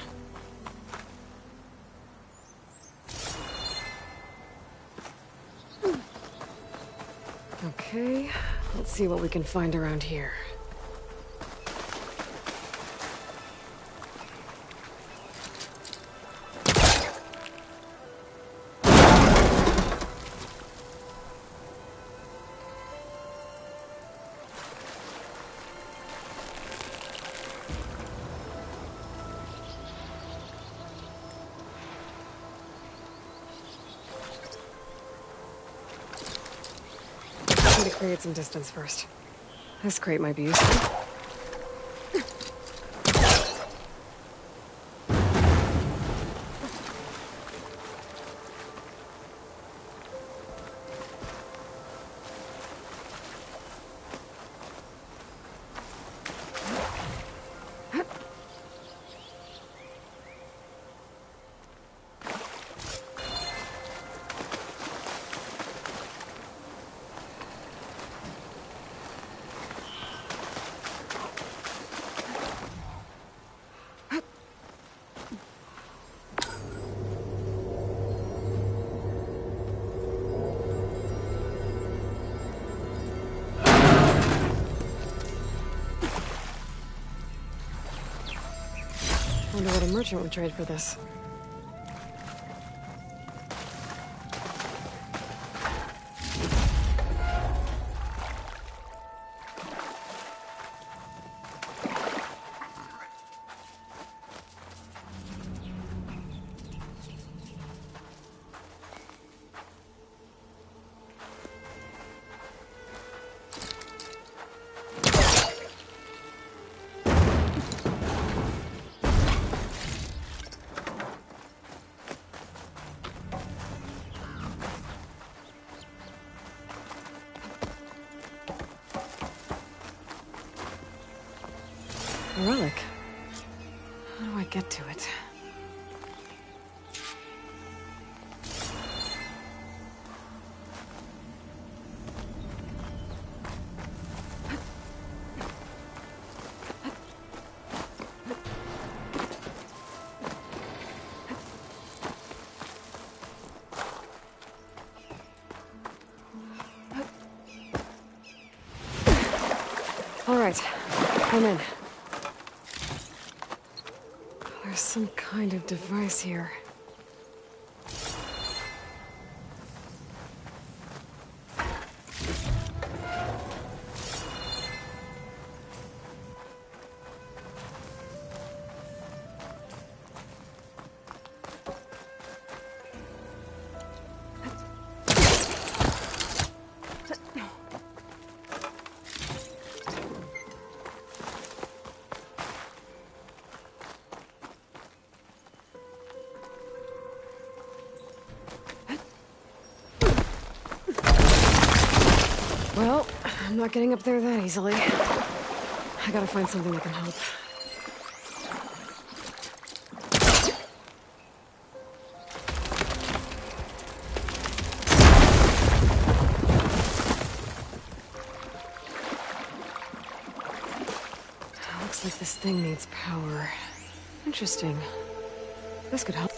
Okay, let's see what we can find around here. To create some distance first. This crate might be useful. Wonder what a merchant would trade for this. A relic. How do I get to it? All right, come in. There's some kind of device here. Well, I'm not getting up there that easily. I gotta find something that can help. Looks like this thing needs power. Interesting. This could help.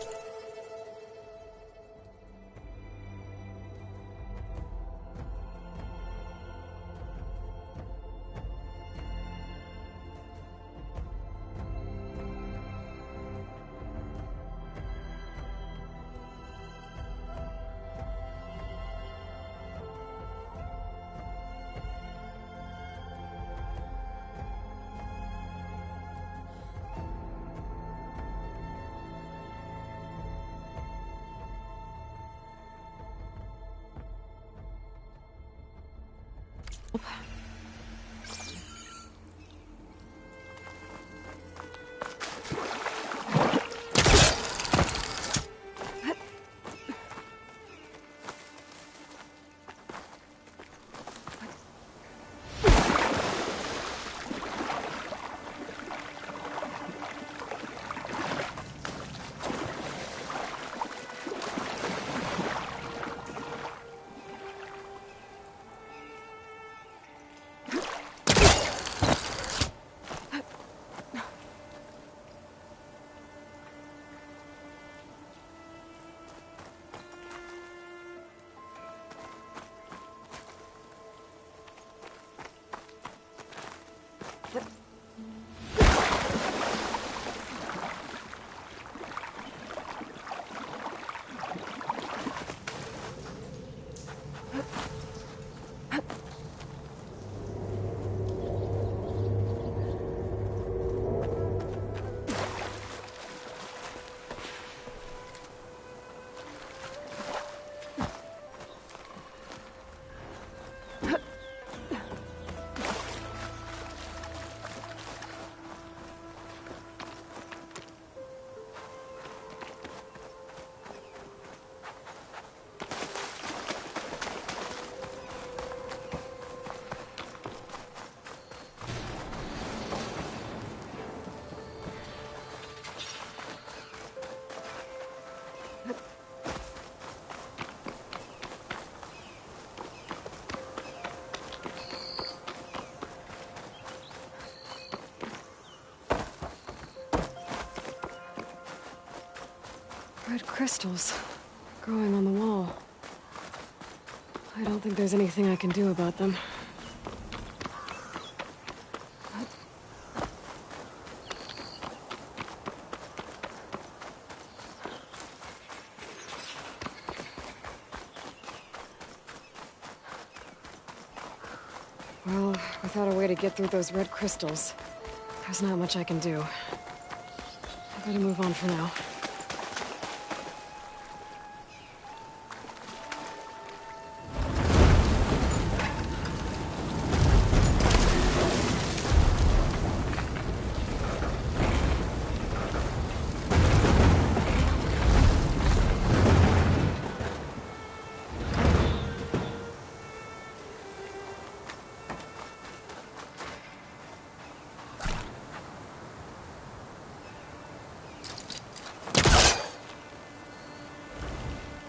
Red crystals growing on the wall. I don't think there's anything I can do about them. Well, without a way to get through those red crystals, there's not much I can do. I better move on for now.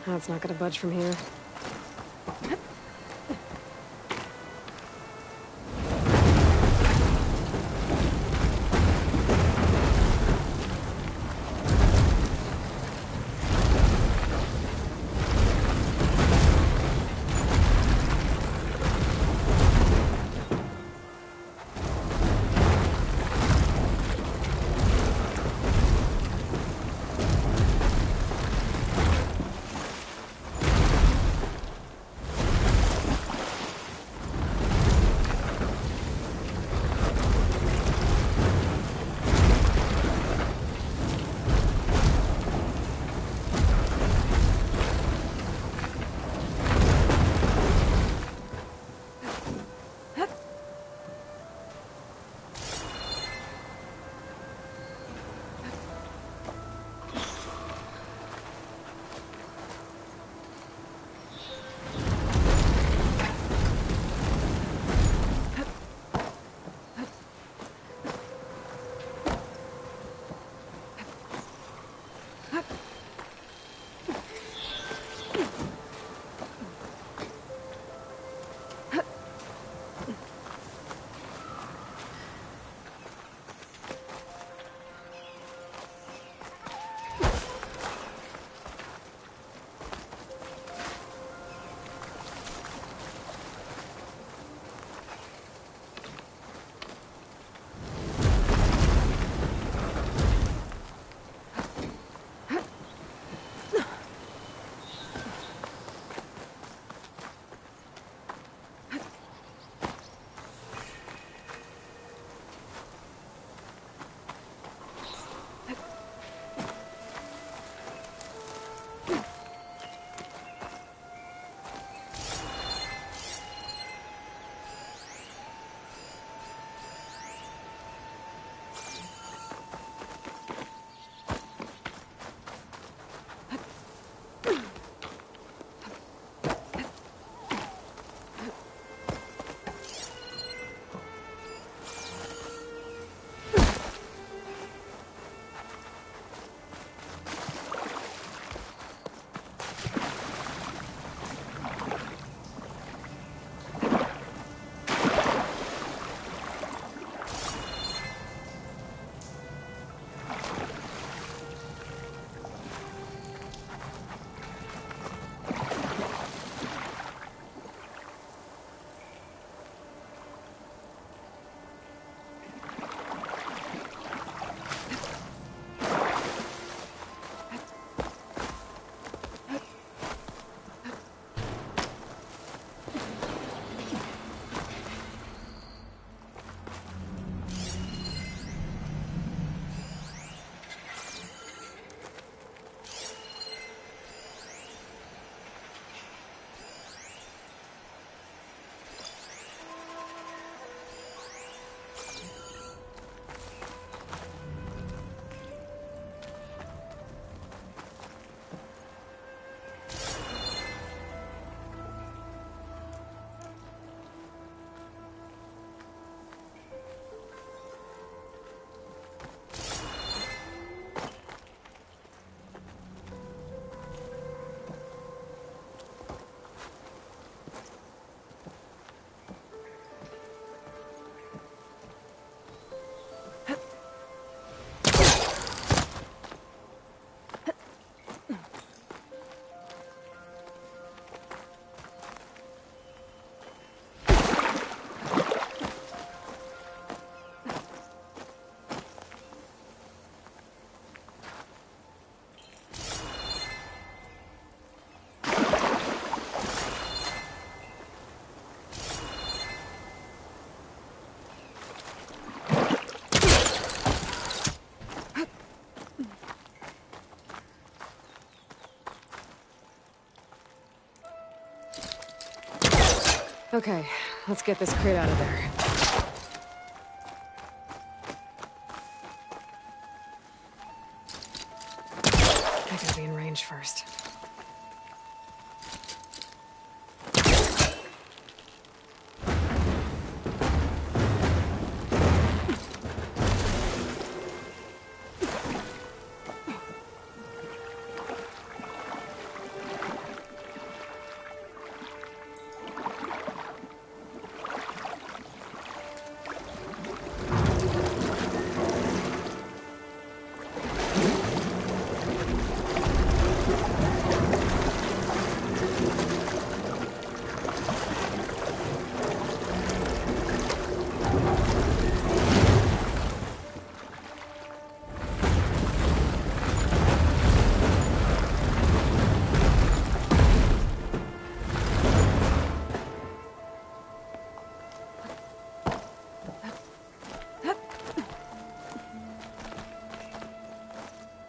That's not gonna budge from here. Okay, let's get this crate out of there. I gotta be in range first.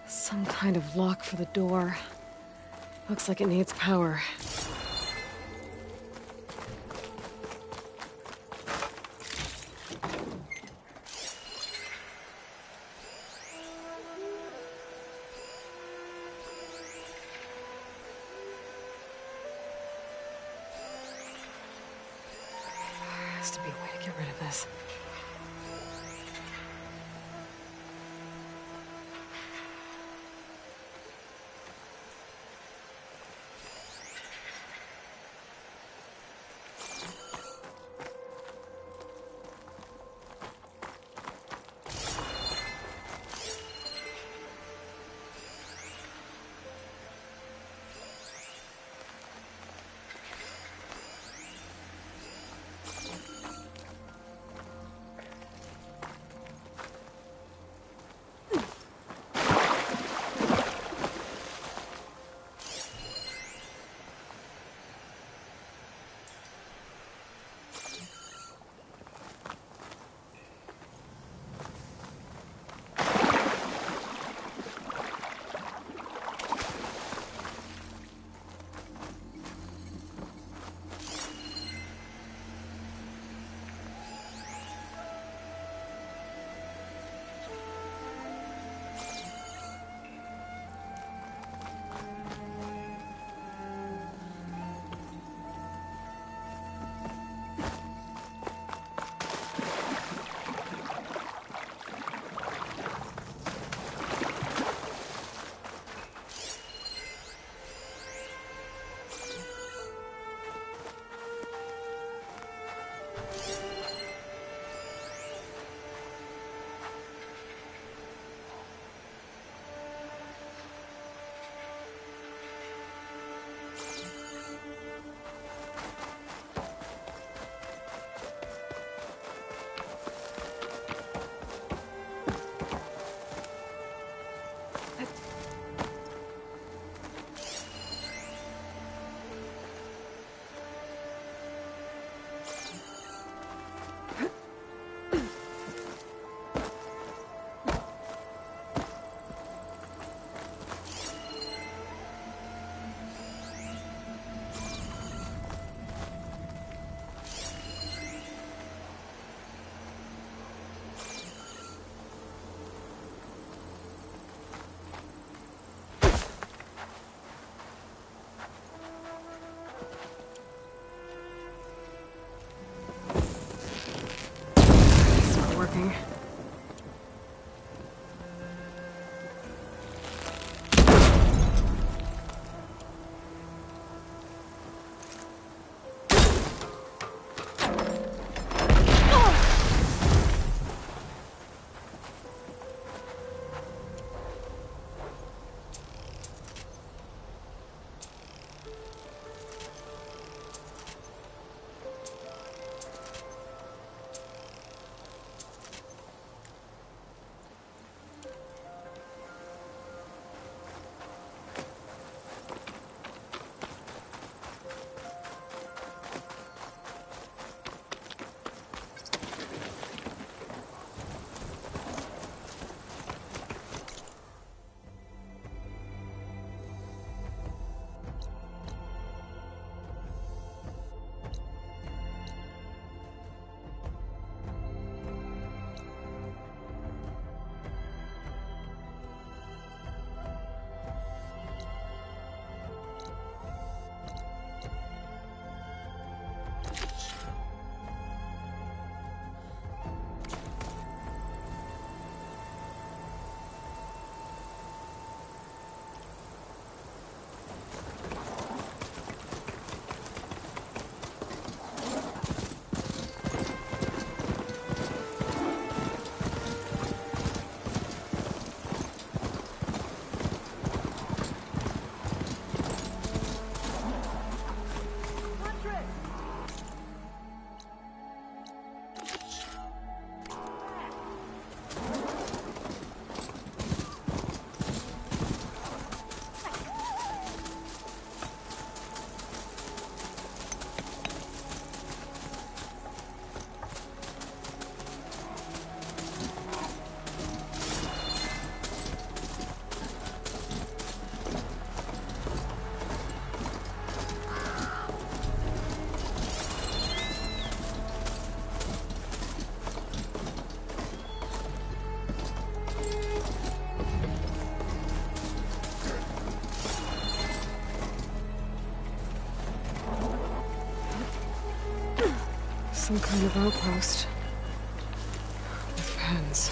Some kind of lock for the door. Looks like it needs power. There has to be a way to get rid of this. Some kind of outpost. With pens.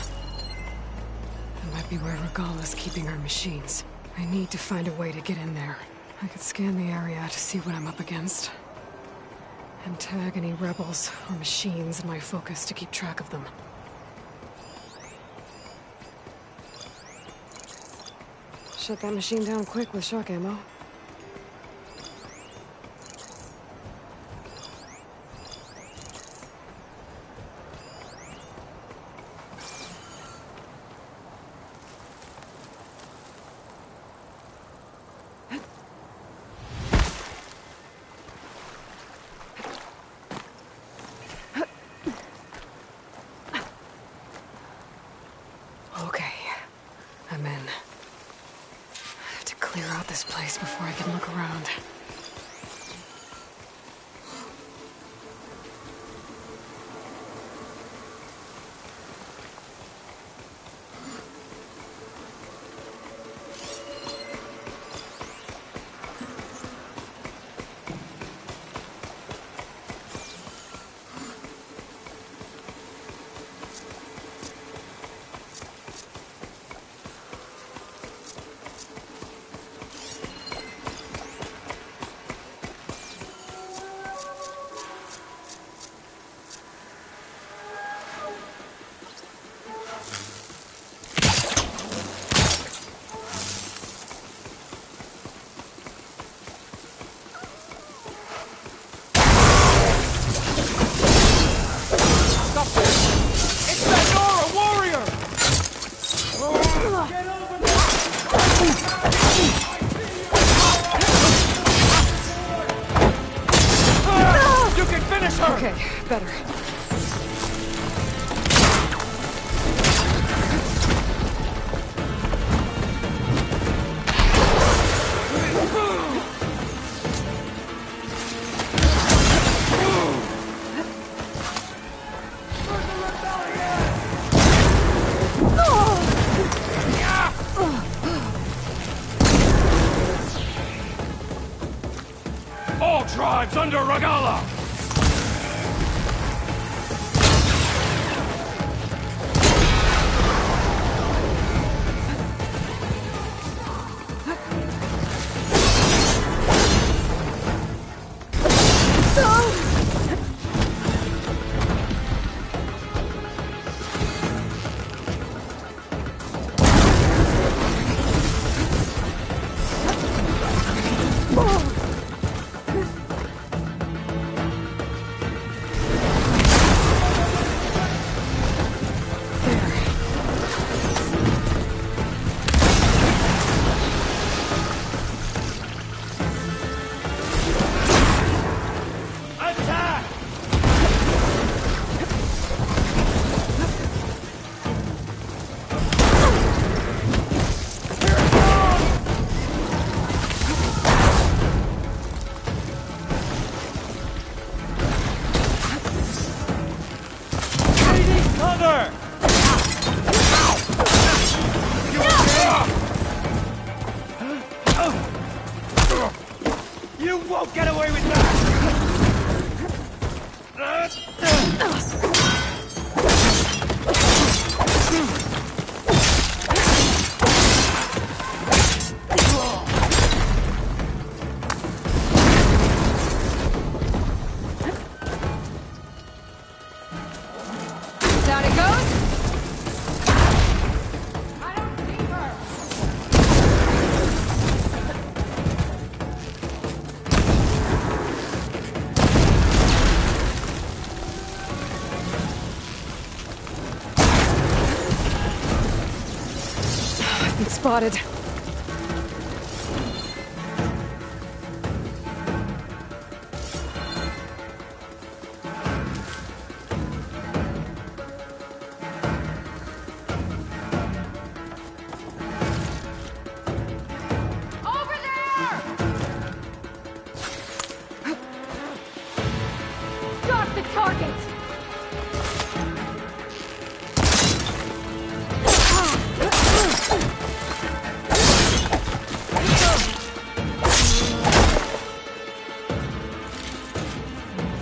That might be where Regala's keeping her machines. I need to find a way to get in there. I could scan the area to see what I'm up against. And tag any rebels or machines in my focus to keep track of them. Shut that machine down quick with shock ammo. Okay, I'm in. I have to clear out this place before I can look around. Okay, better. All tribes under Regala! You won't get away with that! Down it goes! Spotted. Over there! Got the target!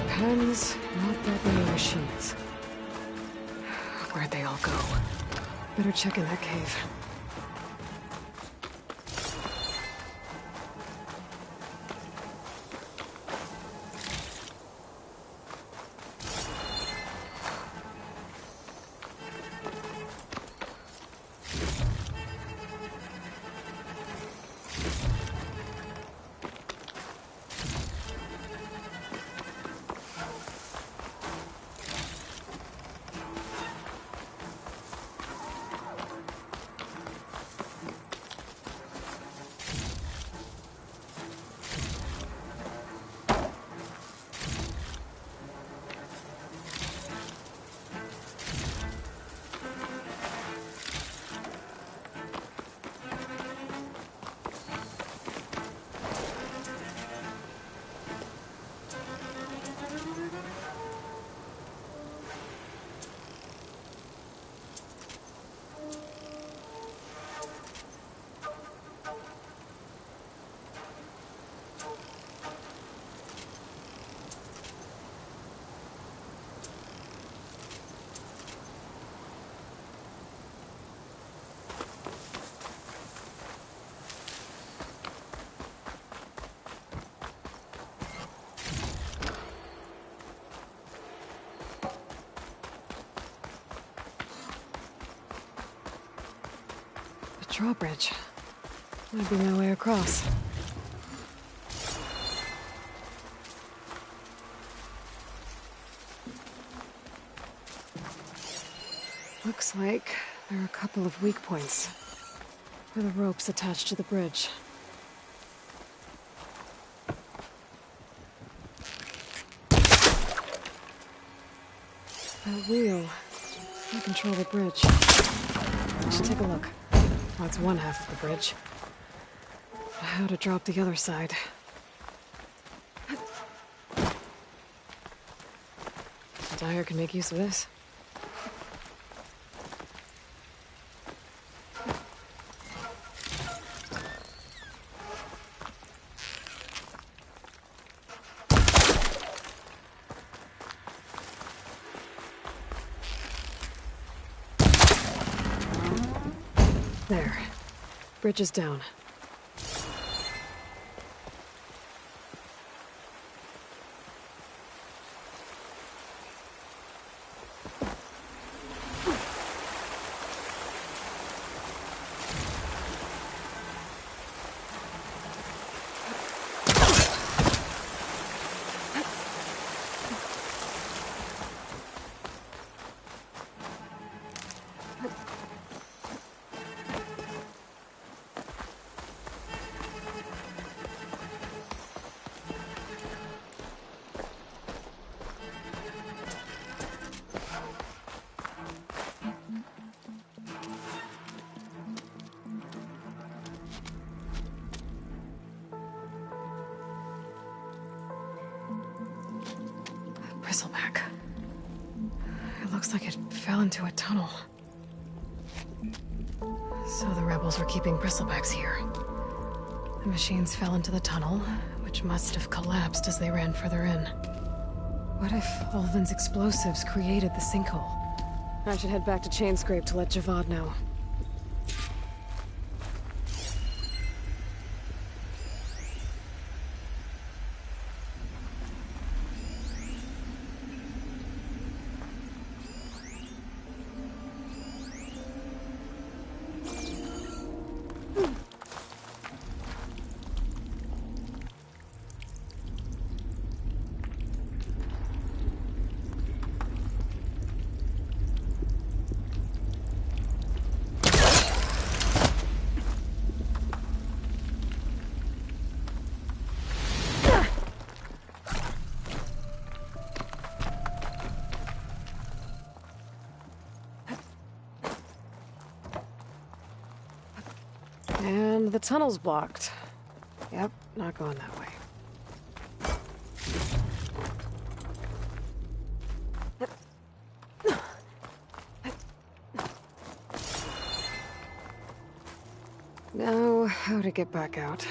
Pens, not that many. machines. Where'd they all go? Better check in that cave. Drawbridge. Might be my way across. Looks like there are a couple of weak points for the ropes attached to the bridge. That wheel can control the bridge. I should take a look. That's one half of the bridge. How to drop the other side. Dyer can make use of this. There. Bridge is down. Bristleback. It looks like it fell into a tunnel. So the rebels were keeping bristlebacks here. The machines fell into the tunnel, which must have collapsed as they ran further in. What if Ulvin's explosives created the sinkhole? I should head back to Chainscrape to let Javad know. And the tunnel's blocked. Yep, not going that way. Now, how to get back out?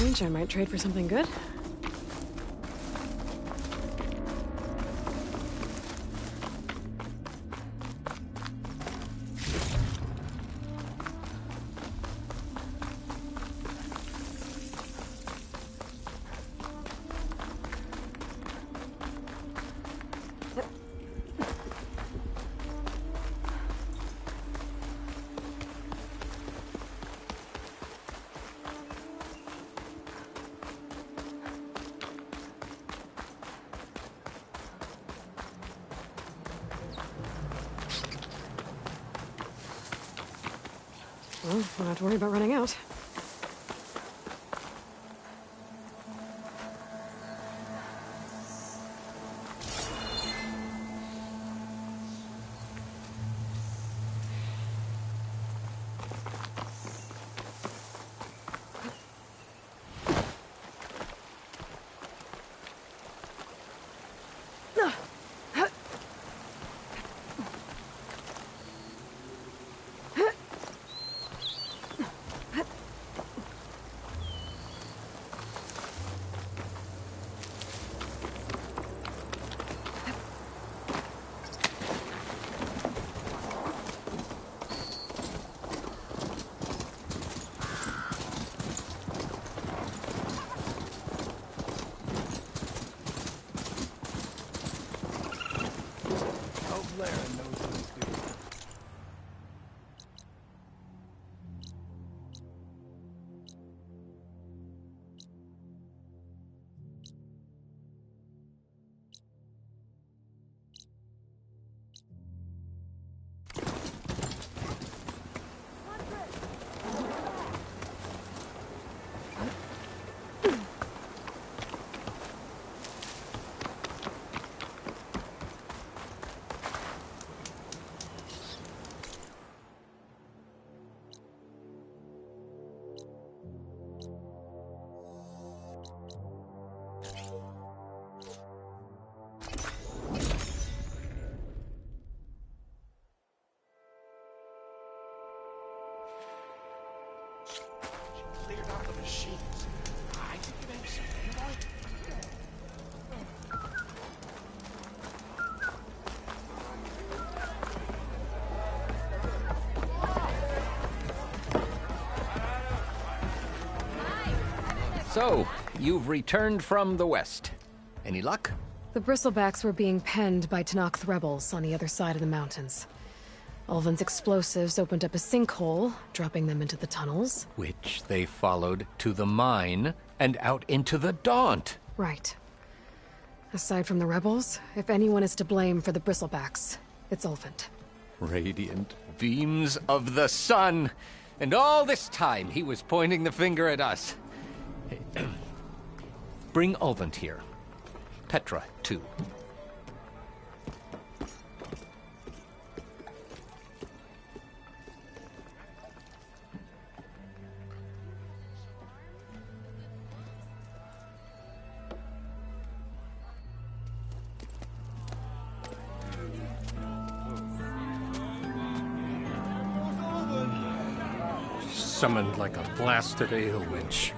Pinch I might trade for something good. Well, don't have to worry about running out. Cleared out the machines. I think it ain't so, So, you've returned from the west. Any luck? The Bristlebacks were being penned by Tenakth rebels on the other side of the mountains. Ulvin's explosives opened up a sinkhole, dropping them into the tunnels. Which they followed to the mine and out into the Daunt. Right. Aside from the rebels, if anyone is to blame for the Bristlebacks, it's Ulvin. Radiant beams of the sun! And all this time he was pointing the finger at us. Bring Ulvin here. Petra, too. Summoned like a blasted ale winch.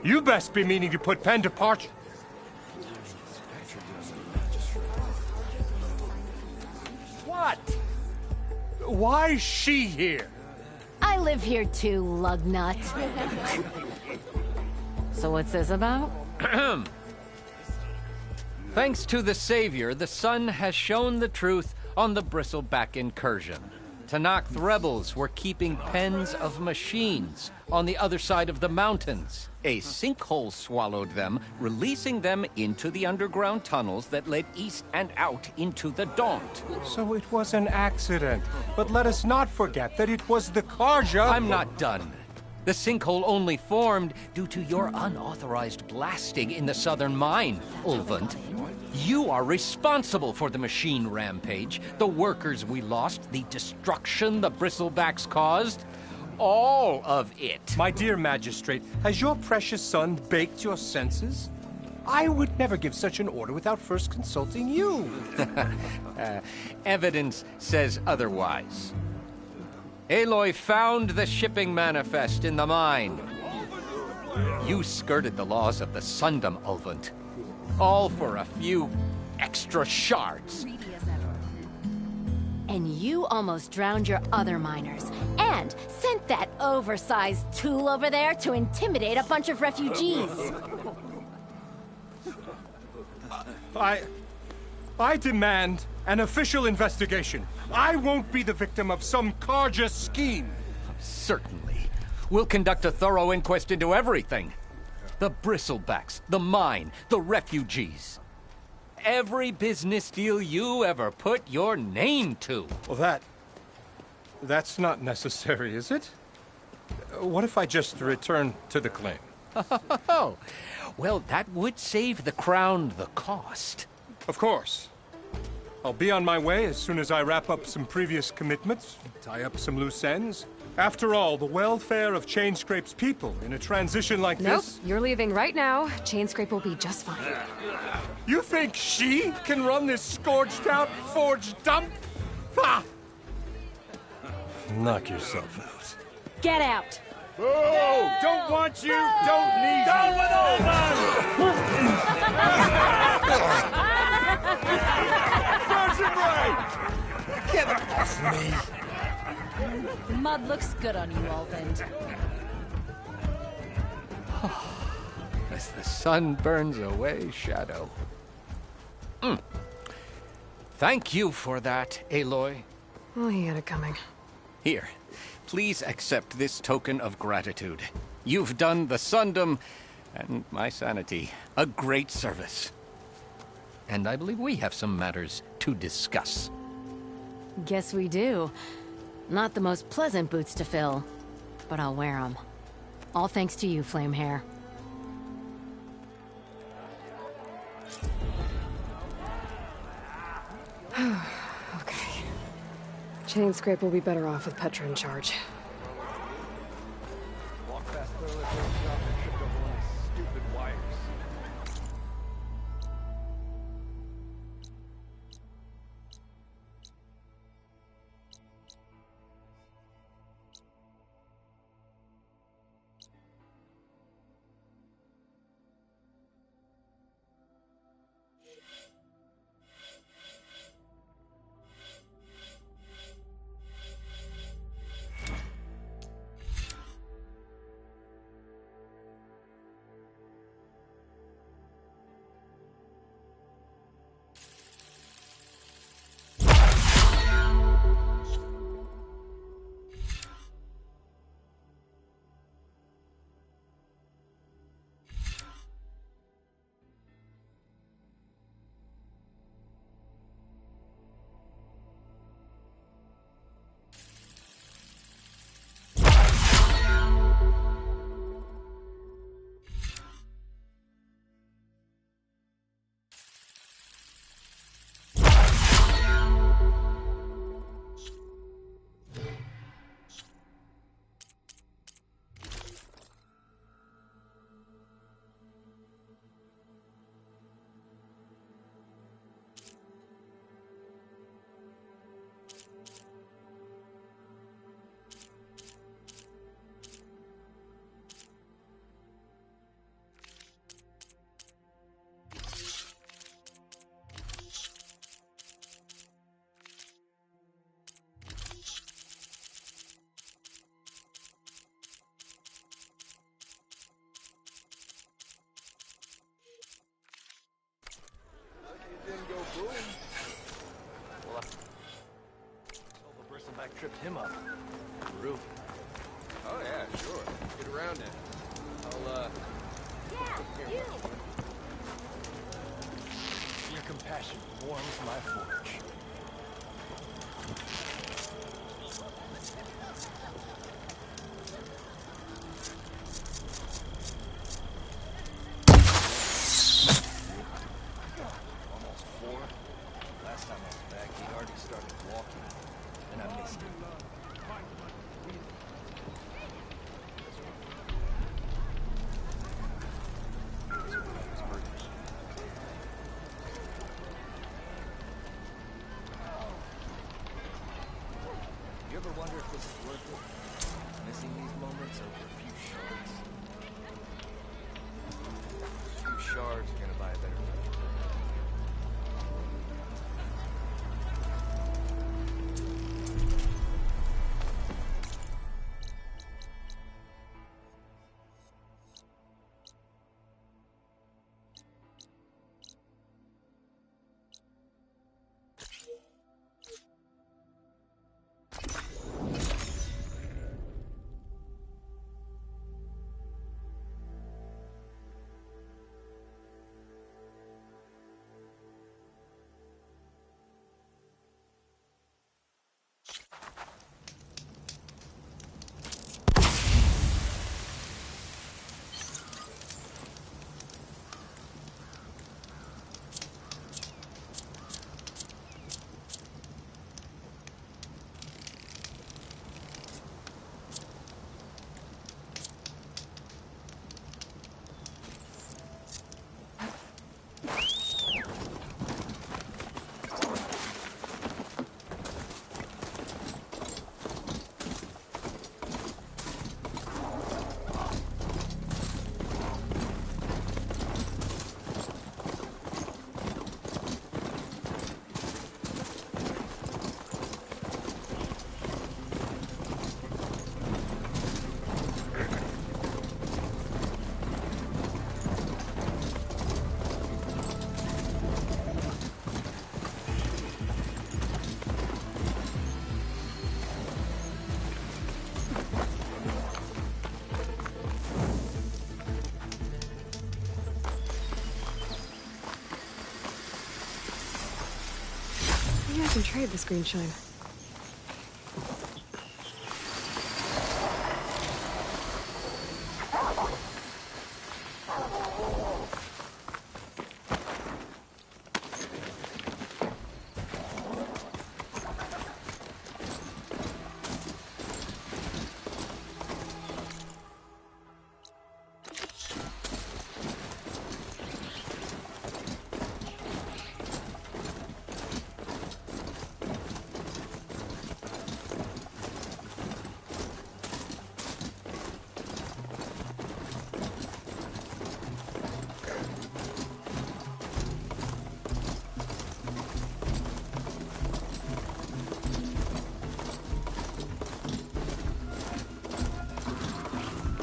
You best be meaning to put pen to parchment. What? Why is she here? I live here too, lugnut. So what's this about? Thanks to the Savior, the sun has shown the truth on the Bristleback incursion. Tenakth rebels were keeping pens of machines on the other side of the mountains. A sinkhole swallowed them, releasing them into the underground tunnels that led east and out into the Daunt. So it was an accident. But let us not forget that it was the Karja. I'm not done. The sinkhole only formed due to your unauthorized blasting in the southern mine, Ulvin. You are responsible for the machine rampage, the workers we lost, the destruction the Bristlebacks caused. All of it. My dear magistrate, has your precious son baked your senses? I would never give such an order without first consulting you. Evidence says otherwise. Aloy found the shipping manifest in the mine. You skirted the laws of the Sundom, Ulvund. All for a few extra shards. And you almost drowned your other miners, and sent that oversized tool over there to intimidate a bunch of refugees. I demand an official investigation. I won't be the victim of some Karja scheme. Certainly. We'll conduct a thorough inquest into everything. The bristlebacks, the mine, the refugees. Every business deal you ever put your name to. Well, that's not necessary, is it? What if I just return to the claim? Oh, well, that would save the Crown the cost. Of course. I'll be on my way as soon as I wrap up some previous commitments, tie up some loose ends. After all, the welfare of Chainscrape's people in a transition like this... Nope, you're leaving right now. Chainscrape will be just fine. You think she can run this scorched-out forged dump? Ha! Knock yourself out. Get out! Oh, don't want you, don't need Down you. with Get off me! Mud looks good on you, Ulvund. As the sun burns away shadow. Thank you for that, Aloy. Oh, he had it coming. Here, please accept this token of gratitude. You've done the Sundom and my sanity a great service. And I believe we have some matters to discuss. Guess we do. Not the most pleasant boots to fill, but I'll wear them. All thanks to you, Flamehair. Okay. Chainscrape will be better off with Petra in charge. Walk past toilet door shop and tripped over one of these stupid wires. Tripped him up. Roof. Oh yeah, sure. Get around it. I'll Yeah, Your compassion warms my forge. Almost 4. Last time I was back, he'd already started walking. And I missed him. You ever wonder if this is worth it? Missing these moments over a few shards? Maybe I can trade this green shine.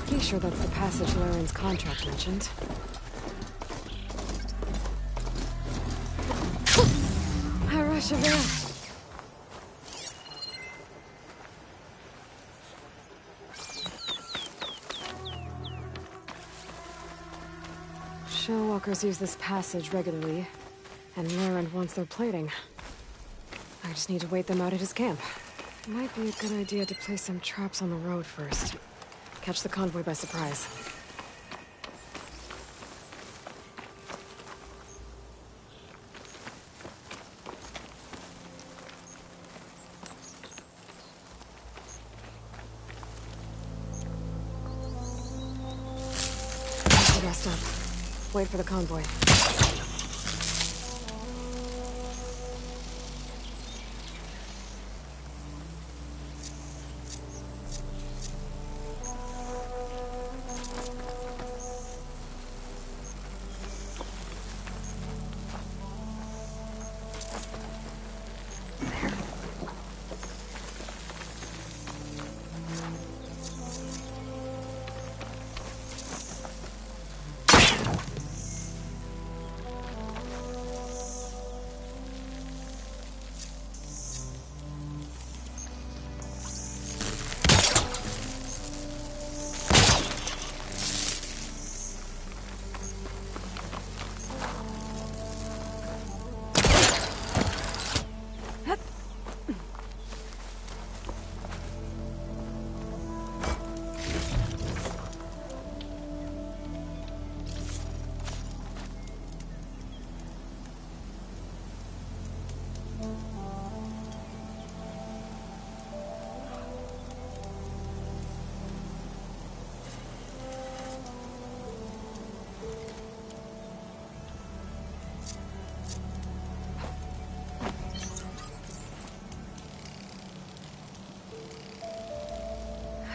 Pretty sure that's the passage Laren's contract mentioned. I rush a bit. Shellwalkers use this passage regularly, and Laren wants their plating. I just need to wait them out at his camp. Might be a good idea to place some traps on the road first. Catch the convoy by surprise. Rest up. Wait for the convoy.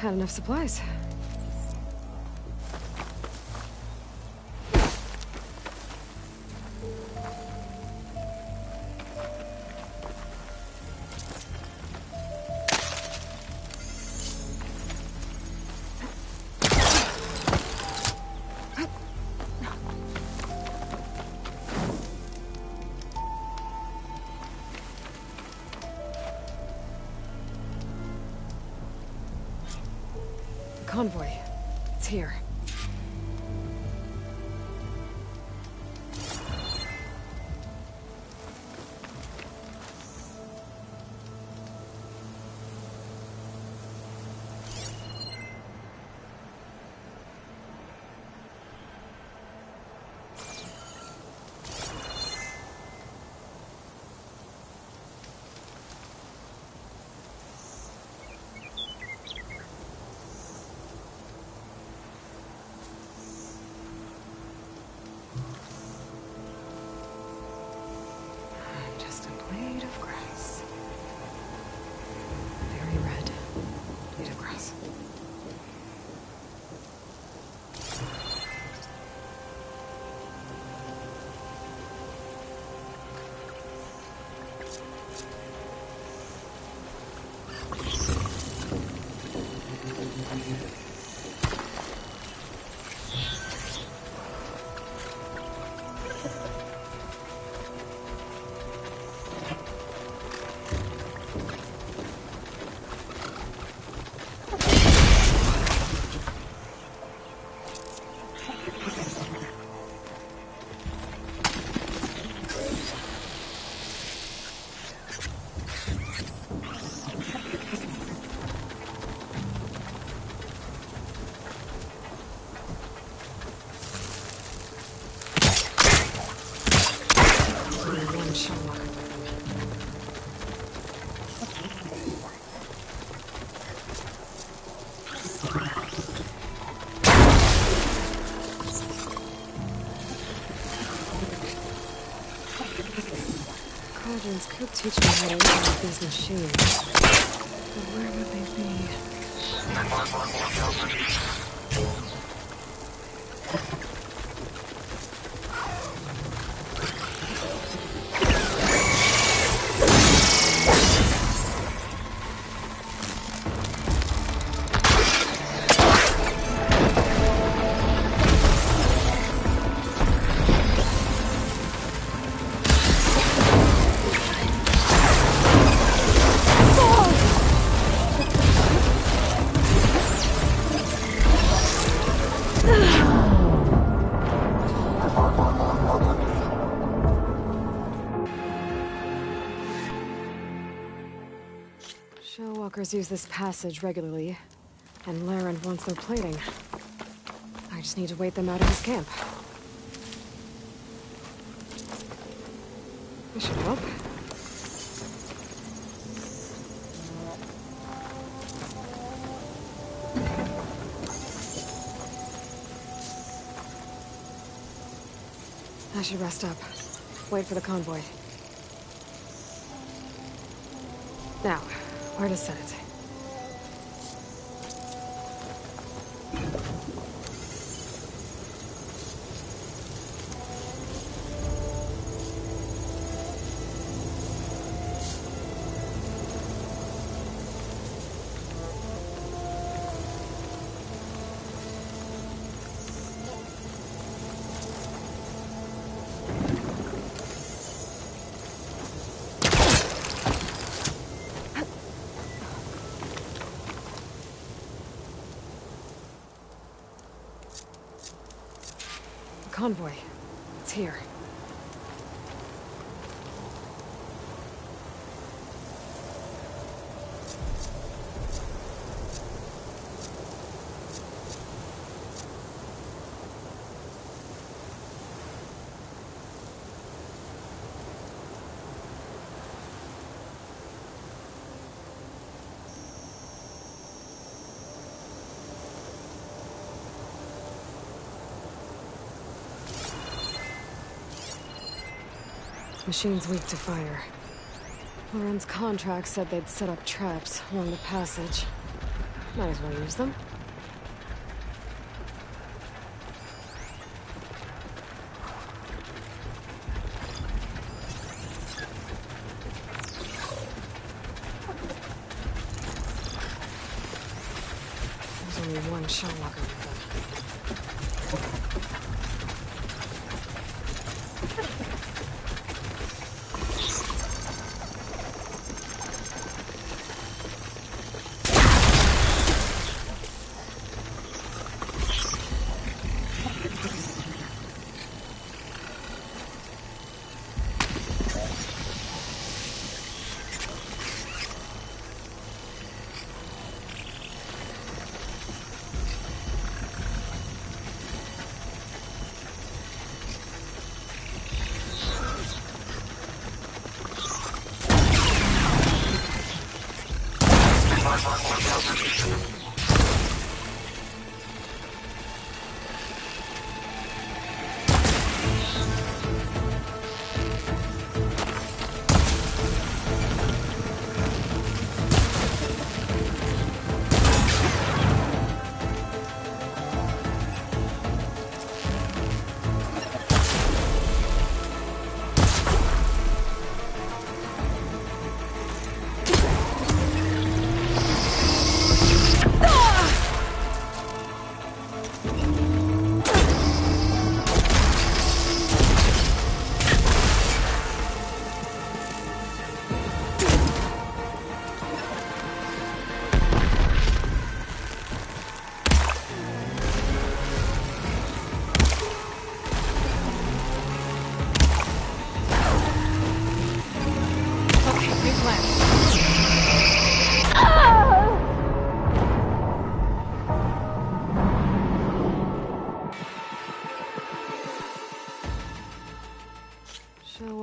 Had enough supplies. Convoy. It's here. Could teach me how to open these machines. But where would they be? Walkers use this passage regularly, and Laren wants their plating. I just need to wait them out of his camp. This should help. I should rest up. Wait for the convoy. Now, where to set it? Convoy. It's here. Machine's weak to fire. Laren's contract said they'd set up traps along the passage. Might as well use them. There's only one shell walker with them.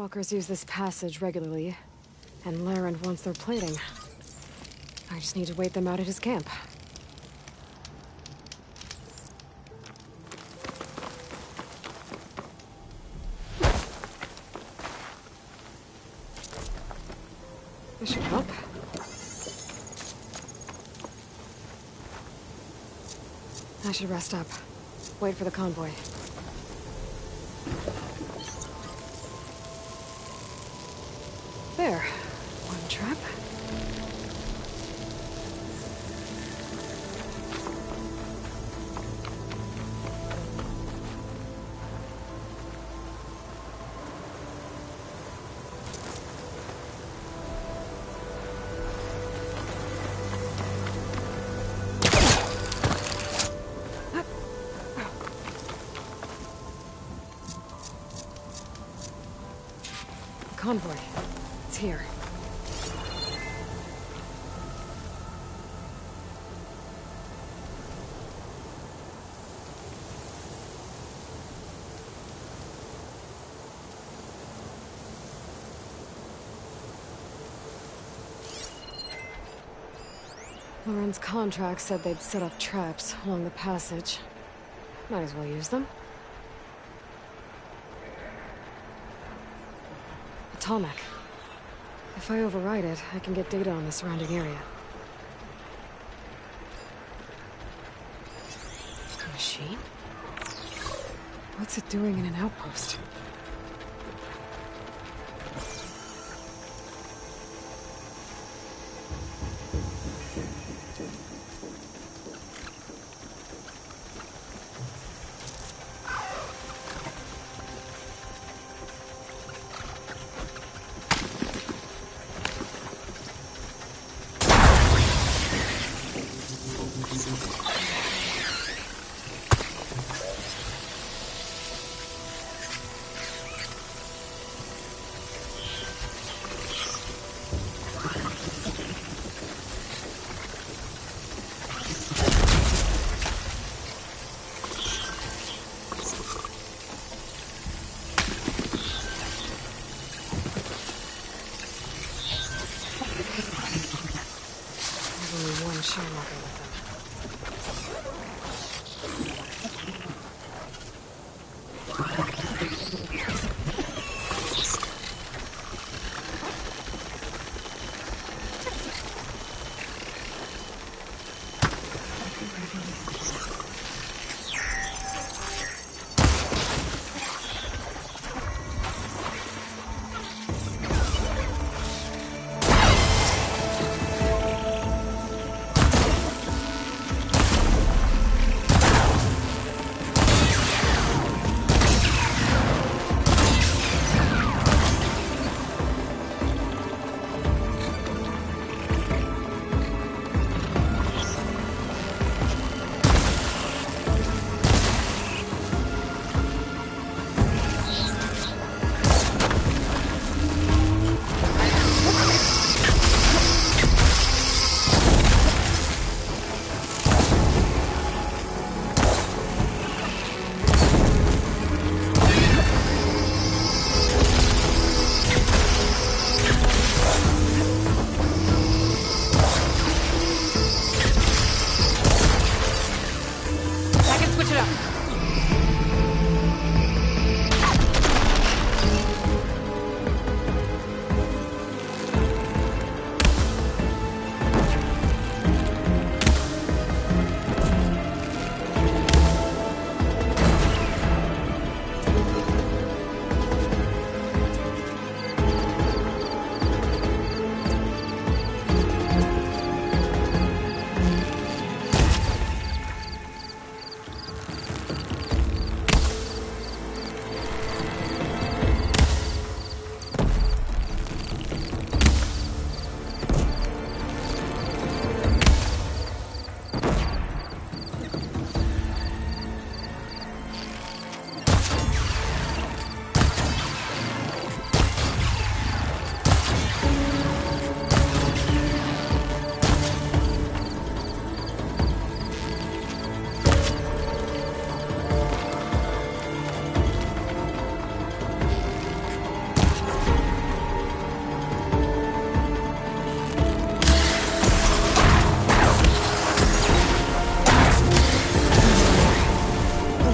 Walkers use this passage regularly, and Larend wants their plating. I just need to wait them out at his camp. This should help. I should rest up. Wait for the convoy. There. One trap. Convoy. It's here. Lauren's contract said they'd set up traps along the passage. Might as well use them. A Tallneck. If I override it, I can get data on the surrounding area. A machine? What's it doing in an outpost?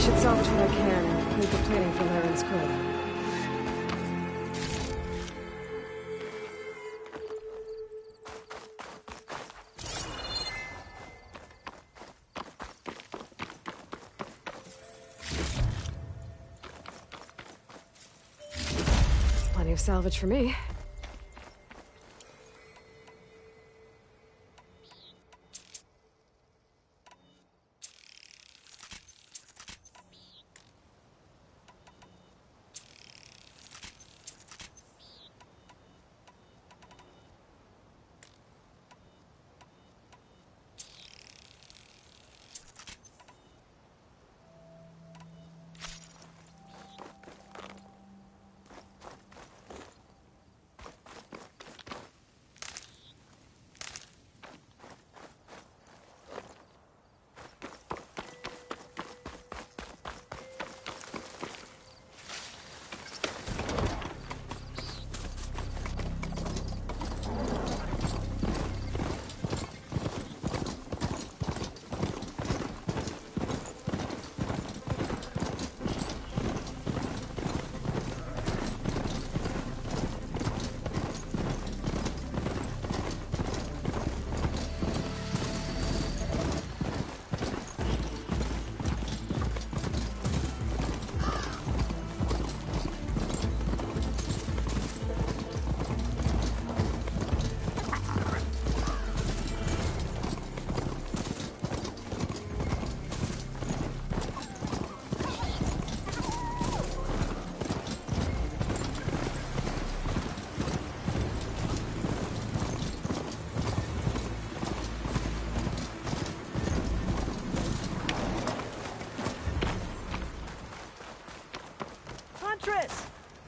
should salvage what I can. Leave the plating for Laren's crew. Plenty of salvage for me.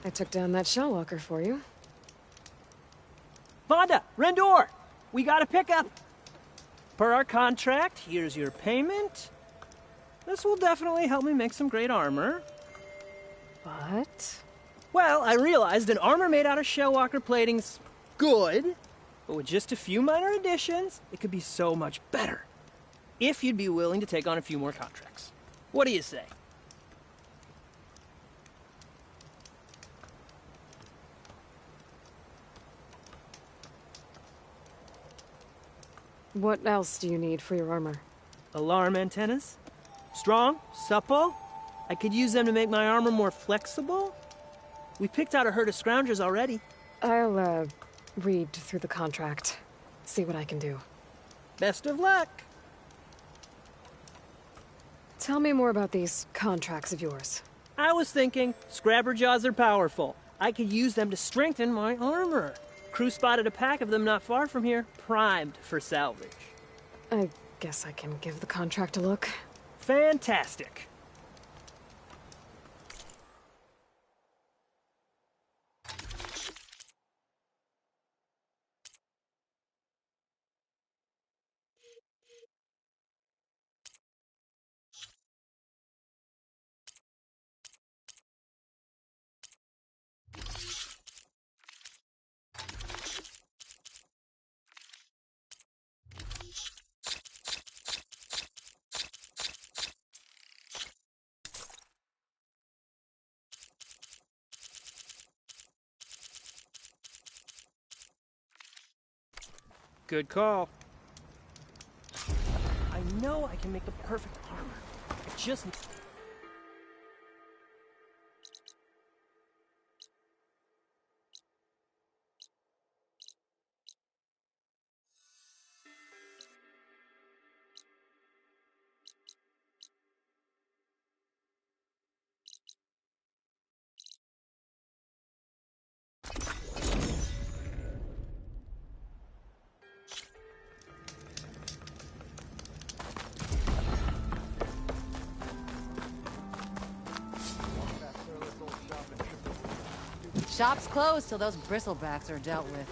I took down that shell walker for you. Vonda! Rendor! We got a pickup! Per our contract, here's your payment. This will definitely help me make some great armor. But? Well, I realized an armor made out of shell walker plating's good, but with just a few minor additions, it could be so much better. If you'd be willing to take on a few more contracts. What do you say? What else do you need for your armor? Alarm antennas? Strong? Supple? I could use them to make my armor more flexible? We picked out a herd of scroungers already. I'll, read through the contract. See what I can do. Best of luck! Tell me more about these contracts of yours. I was thinking, scrabber jaws are powerful. I could use them to strengthen my armor. Crew spotted a pack of them not far from here, primed for salvage. I guess I can give the contract a look. Fantastic. Good call. I know I can make the perfect armor. I just... Shop's closed till those bristlebacks are dealt with.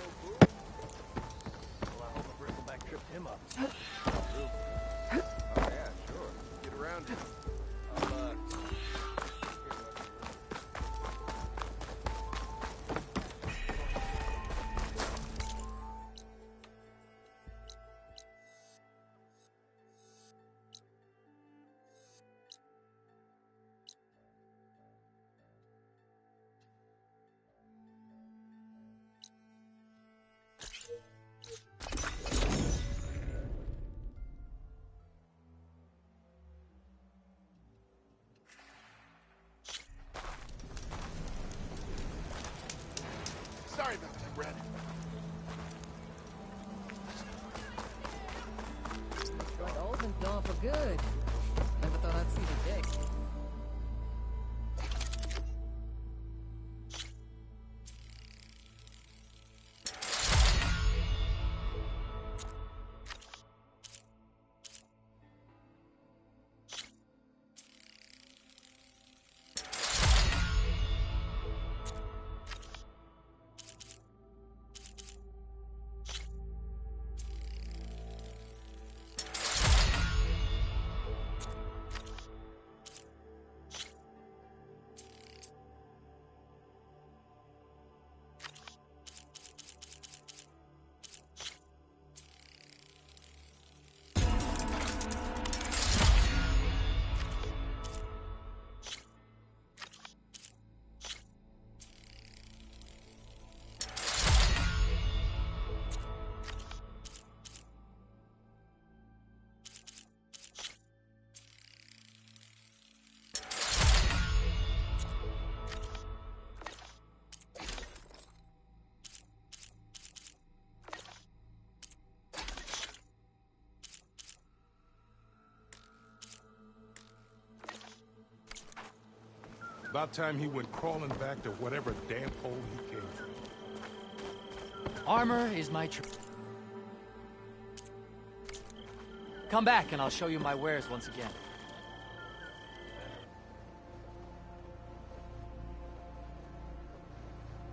Well, I hope a bristleback tripped him up. Oh, yeah, sure. Get around it. About time he went crawling back to whatever damp hole he came from. Armor is my Come back and I'll show you my wares once again.